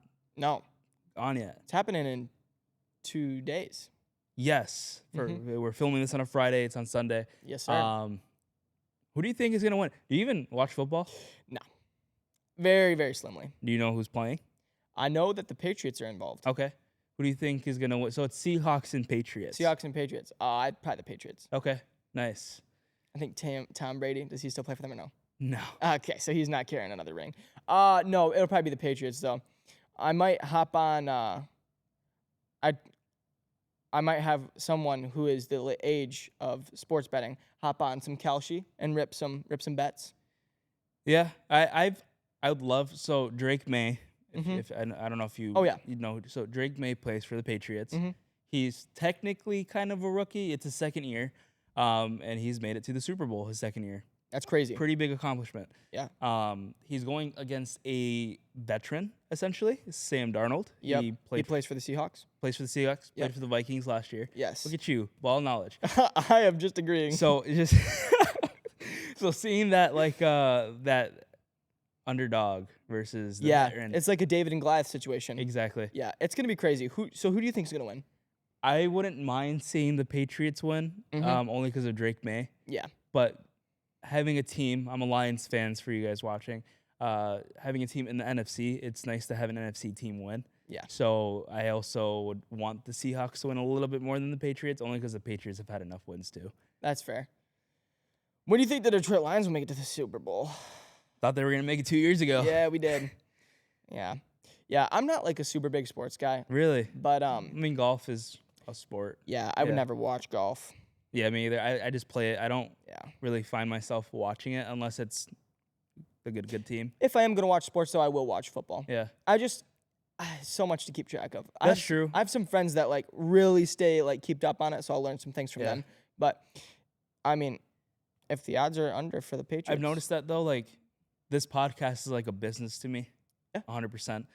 [SPEAKER 2] on yet.
[SPEAKER 1] It's happening in 2 days.
[SPEAKER 2] Yes. We're filming this on a Friday. It's on Sunday.
[SPEAKER 1] Yes, sir.
[SPEAKER 2] Who do you think is going to win? Do you even watch football?
[SPEAKER 1] No. Very, very slimly.
[SPEAKER 2] Do you know who's playing?
[SPEAKER 1] I know that the Patriots are involved.
[SPEAKER 2] Okay. Who do you think is going to win? So it's Seahawks and Patriots.
[SPEAKER 1] Seahawks and Patriots. I'd probably the Patriots.
[SPEAKER 2] Okay. Nice.
[SPEAKER 1] I think Tom Brady, does he still play for them or no?
[SPEAKER 2] No.
[SPEAKER 1] Okay, so he's not carrying another ring. No, it'll probably be the Patriots, though. I might hop on, I might have someone who is the age of sports betting hop on some Kalshi and rip some bets.
[SPEAKER 2] Yeah, I would love, so Drake May, if I don't know if you you know, so Drake May plays for the Patriots.
[SPEAKER 1] Mm-hmm.
[SPEAKER 2] He's technically kind of a rookie. It's his second year, and he's made it to the Super Bowl his second year.
[SPEAKER 1] That's crazy.
[SPEAKER 2] Pretty big accomplishment.
[SPEAKER 1] Yeah.
[SPEAKER 2] He's going against a veteran, essentially, Sam Darnold.
[SPEAKER 1] Yep.
[SPEAKER 2] He
[SPEAKER 1] plays for the Seahawks.
[SPEAKER 2] Plays for the Seahawks.
[SPEAKER 1] Yep.
[SPEAKER 2] Played for the Vikings last year.
[SPEAKER 1] Yes.
[SPEAKER 2] Look at you, ball knowledge.
[SPEAKER 1] I am just agreeing.
[SPEAKER 2] So just so seeing that that underdog versus the veteran.
[SPEAKER 1] It's like a David and Goliath situation.
[SPEAKER 2] Exactly.
[SPEAKER 1] Yeah, it's gonna be crazy. Who do you think is gonna win?
[SPEAKER 2] I wouldn't mind seeing the Patriots win, only because of Drake May.
[SPEAKER 1] Yeah.
[SPEAKER 2] But having a team, I'm a Lions fans for you guys watching. Having a team in the NFC, it's nice to have an NFC team win.
[SPEAKER 1] Yeah.
[SPEAKER 2] So I also would want the Seahawks to win a little bit more than the Patriots, only because the Patriots have had enough wins too.
[SPEAKER 1] That's fair. When do you think the Detroit Lions will make it to the Super Bowl?
[SPEAKER 2] Thought they were gonna make it 2 years ago.
[SPEAKER 1] Yeah, we did. Yeah. I'm not like a super big sports guy.
[SPEAKER 2] Really?
[SPEAKER 1] But
[SPEAKER 2] I mean, golf is a sport.
[SPEAKER 1] Yeah, I would never watch golf.
[SPEAKER 2] Yeah, me either. I just play it. I don't really find myself watching it unless it's a good team.
[SPEAKER 1] If I am gonna watch sports, though, I will watch football.
[SPEAKER 2] Yeah.
[SPEAKER 1] So much to keep track of.
[SPEAKER 2] That's true.
[SPEAKER 1] I have some friends that like really stay like kept up on it, so I'll learn some things from them. But I mean, if the odds are under for the Patriots,
[SPEAKER 2] I've noticed that though. Like this podcast is like a business to me.
[SPEAKER 1] Yeah.
[SPEAKER 2] 100%.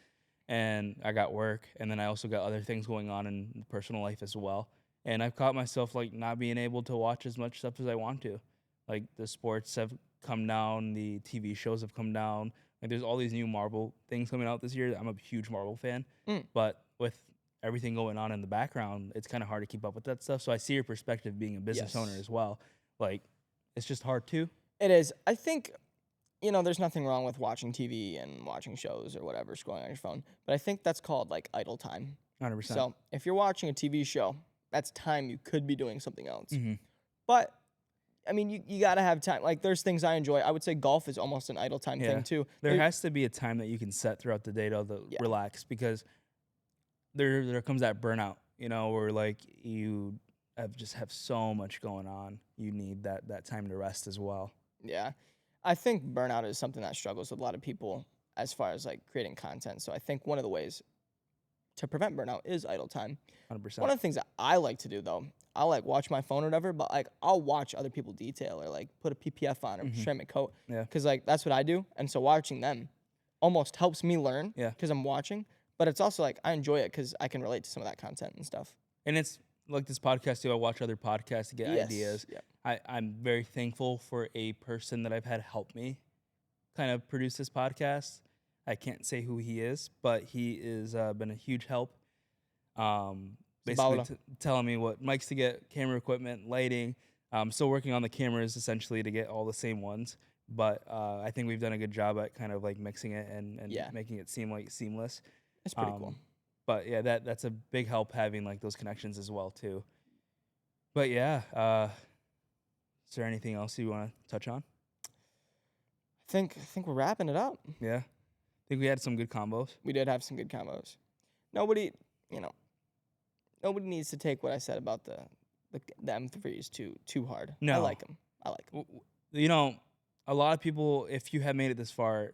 [SPEAKER 2] And I got work, and then I also got other things going on in personal life as well. And I've caught myself like not being able to watch as much stuff as I want to. Like the sports have come down, the TV shows have come down. Like there's all these new Marvel things coming out this year. I'm a huge Marvel fan, but with everything going on in the background, it's kind of hard to keep up with that stuff. So I see your perspective being a business owner as well. Like it's just hard too.
[SPEAKER 1] It is. I think, there's nothing wrong with watching TV and watching shows or whatever, scrolling on your phone. But I think that's called like idle time.
[SPEAKER 2] 100%.
[SPEAKER 1] So if you're watching a TV show, that's time you could be doing something else.
[SPEAKER 2] Mm-hmm.
[SPEAKER 1] But I mean, you got to have time. Like, there's things I enjoy. I would say golf is almost an idle time thing, too.
[SPEAKER 2] There has to be a time that you can set throughout the day to relax, because there comes that burnout, you know, where, like, you have so much going on. You need that time to rest as well.
[SPEAKER 1] Yeah. I think burnout is something that struggles with a lot of people as far as, like, creating content. So I think one of the ways to prevent burnout is idle time.
[SPEAKER 2] 100%.
[SPEAKER 1] One of the things that I like to do, though, I'll, like, watch my phone or whatever, but, like, I'll watch other people detail or, like, put a PPF on or straighten my coat.
[SPEAKER 2] Yeah.
[SPEAKER 1] Because, like, that's what I do. And so watching them almost helps me learn because I'm watching. But it's also, like, I enjoy it because I can relate to some of that content and stuff.
[SPEAKER 2] And it's like this podcast, too. I watch other podcasts to get ideas. Yep. I'm very thankful for a person that I've had help me kind of produce this podcast. I can't say who he is, but he is been a huge help. Basically telling me what mics to get, camera equipment, lighting. I'm still working on the cameras essentially to get all the same ones, but I think we've done a good job at kind of like mixing it and making it seem like seamless.
[SPEAKER 1] It's pretty cool.
[SPEAKER 2] But yeah, that's a big help having like those connections as well too. But yeah, is there anything else you want to touch on?
[SPEAKER 1] I think we're wrapping it up.
[SPEAKER 2] Yeah, I think we had some good combos.
[SPEAKER 1] We did have some good combos. Nobody needs to take what I said about the M3s too hard.
[SPEAKER 2] No,
[SPEAKER 1] I like them.
[SPEAKER 2] You know, a lot of people, if you have made it this far,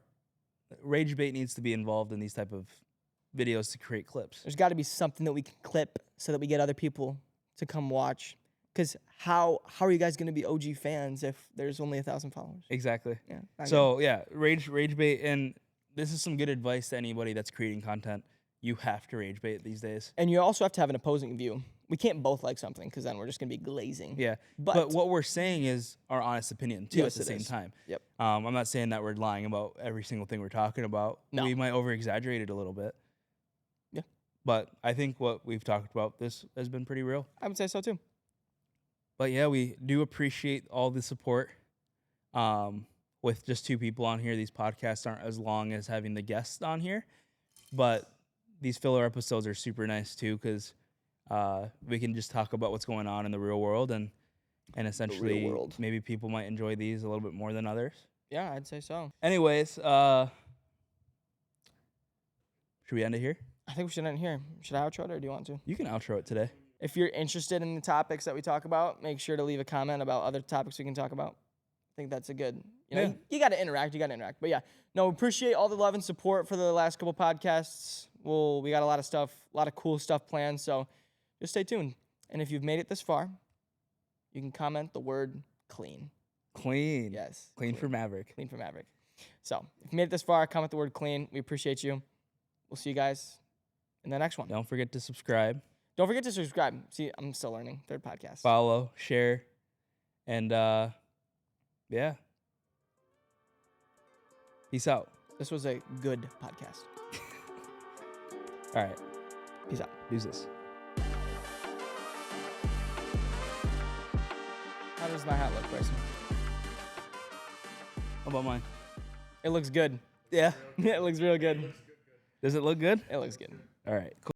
[SPEAKER 2] rage bait needs to be involved in these type of videos to create clips.
[SPEAKER 1] There's got to be something that we can clip so that we get other people to come watch. Because how are you guys going to be OG fans if there's only 1,000 followers?
[SPEAKER 2] Exactly.
[SPEAKER 1] Yeah.
[SPEAKER 2] So yeah, rage bait, and this is some good advice to anybody that's creating content. You have to rage bait these days.
[SPEAKER 1] And you also have to have an opposing view. We can't both like something because then we're just going to be glazing.
[SPEAKER 2] Yeah. But what we're saying is our honest opinion, too, at the same time.
[SPEAKER 1] Yep.
[SPEAKER 2] I'm not saying that we're lying about every single thing we're talking about.
[SPEAKER 1] No.
[SPEAKER 2] We might over-exaggerate it a little bit.
[SPEAKER 1] Yeah.
[SPEAKER 2] But I think what we've talked about, this has been pretty real.
[SPEAKER 1] I would say so, too.
[SPEAKER 2] But yeah, we do appreciate all the support. With just 2 people on here, these podcasts aren't as long as having the guests on here. But these filler episodes are super nice too, because we can just talk about what's going on in the real world, and essentially maybe people might enjoy these a little bit more than others.
[SPEAKER 1] Yeah, I'd say so.
[SPEAKER 2] Anyways, should we end it here?
[SPEAKER 1] I think we should end here. Should I outro it, or do you want to?
[SPEAKER 2] You can outro it today.
[SPEAKER 1] If you're interested in the topics that we talk about, make sure to leave a comment about other topics we can talk about. I think that's a good, you got to interact. But yeah, no, appreciate all the love and support for the last couple podcasts. We got a lot of stuff, a lot of cool stuff planned. So just stay tuned. And if you've made it this far, you can comment the word clean.
[SPEAKER 2] Clean.
[SPEAKER 1] Yes.
[SPEAKER 2] Clean for Maverick.
[SPEAKER 1] Clean for Maverick. So if you made it this far, comment the word clean. We appreciate you. We'll see you guys in the next one.
[SPEAKER 2] Don't forget to subscribe.
[SPEAKER 1] Don't forget to subscribe. See, I'm still learning. 3rd podcast.
[SPEAKER 2] Follow, share, and yeah. Peace out.
[SPEAKER 1] This was a good podcast.
[SPEAKER 2] All right.
[SPEAKER 1] Peace out.
[SPEAKER 2] Use this.
[SPEAKER 1] How does my hat look, Bryson?
[SPEAKER 2] How about mine?
[SPEAKER 1] It looks good.
[SPEAKER 2] Yeah.
[SPEAKER 1] It looks real good.
[SPEAKER 2] Does it look good?
[SPEAKER 1] It looks good.
[SPEAKER 2] All right. Cool.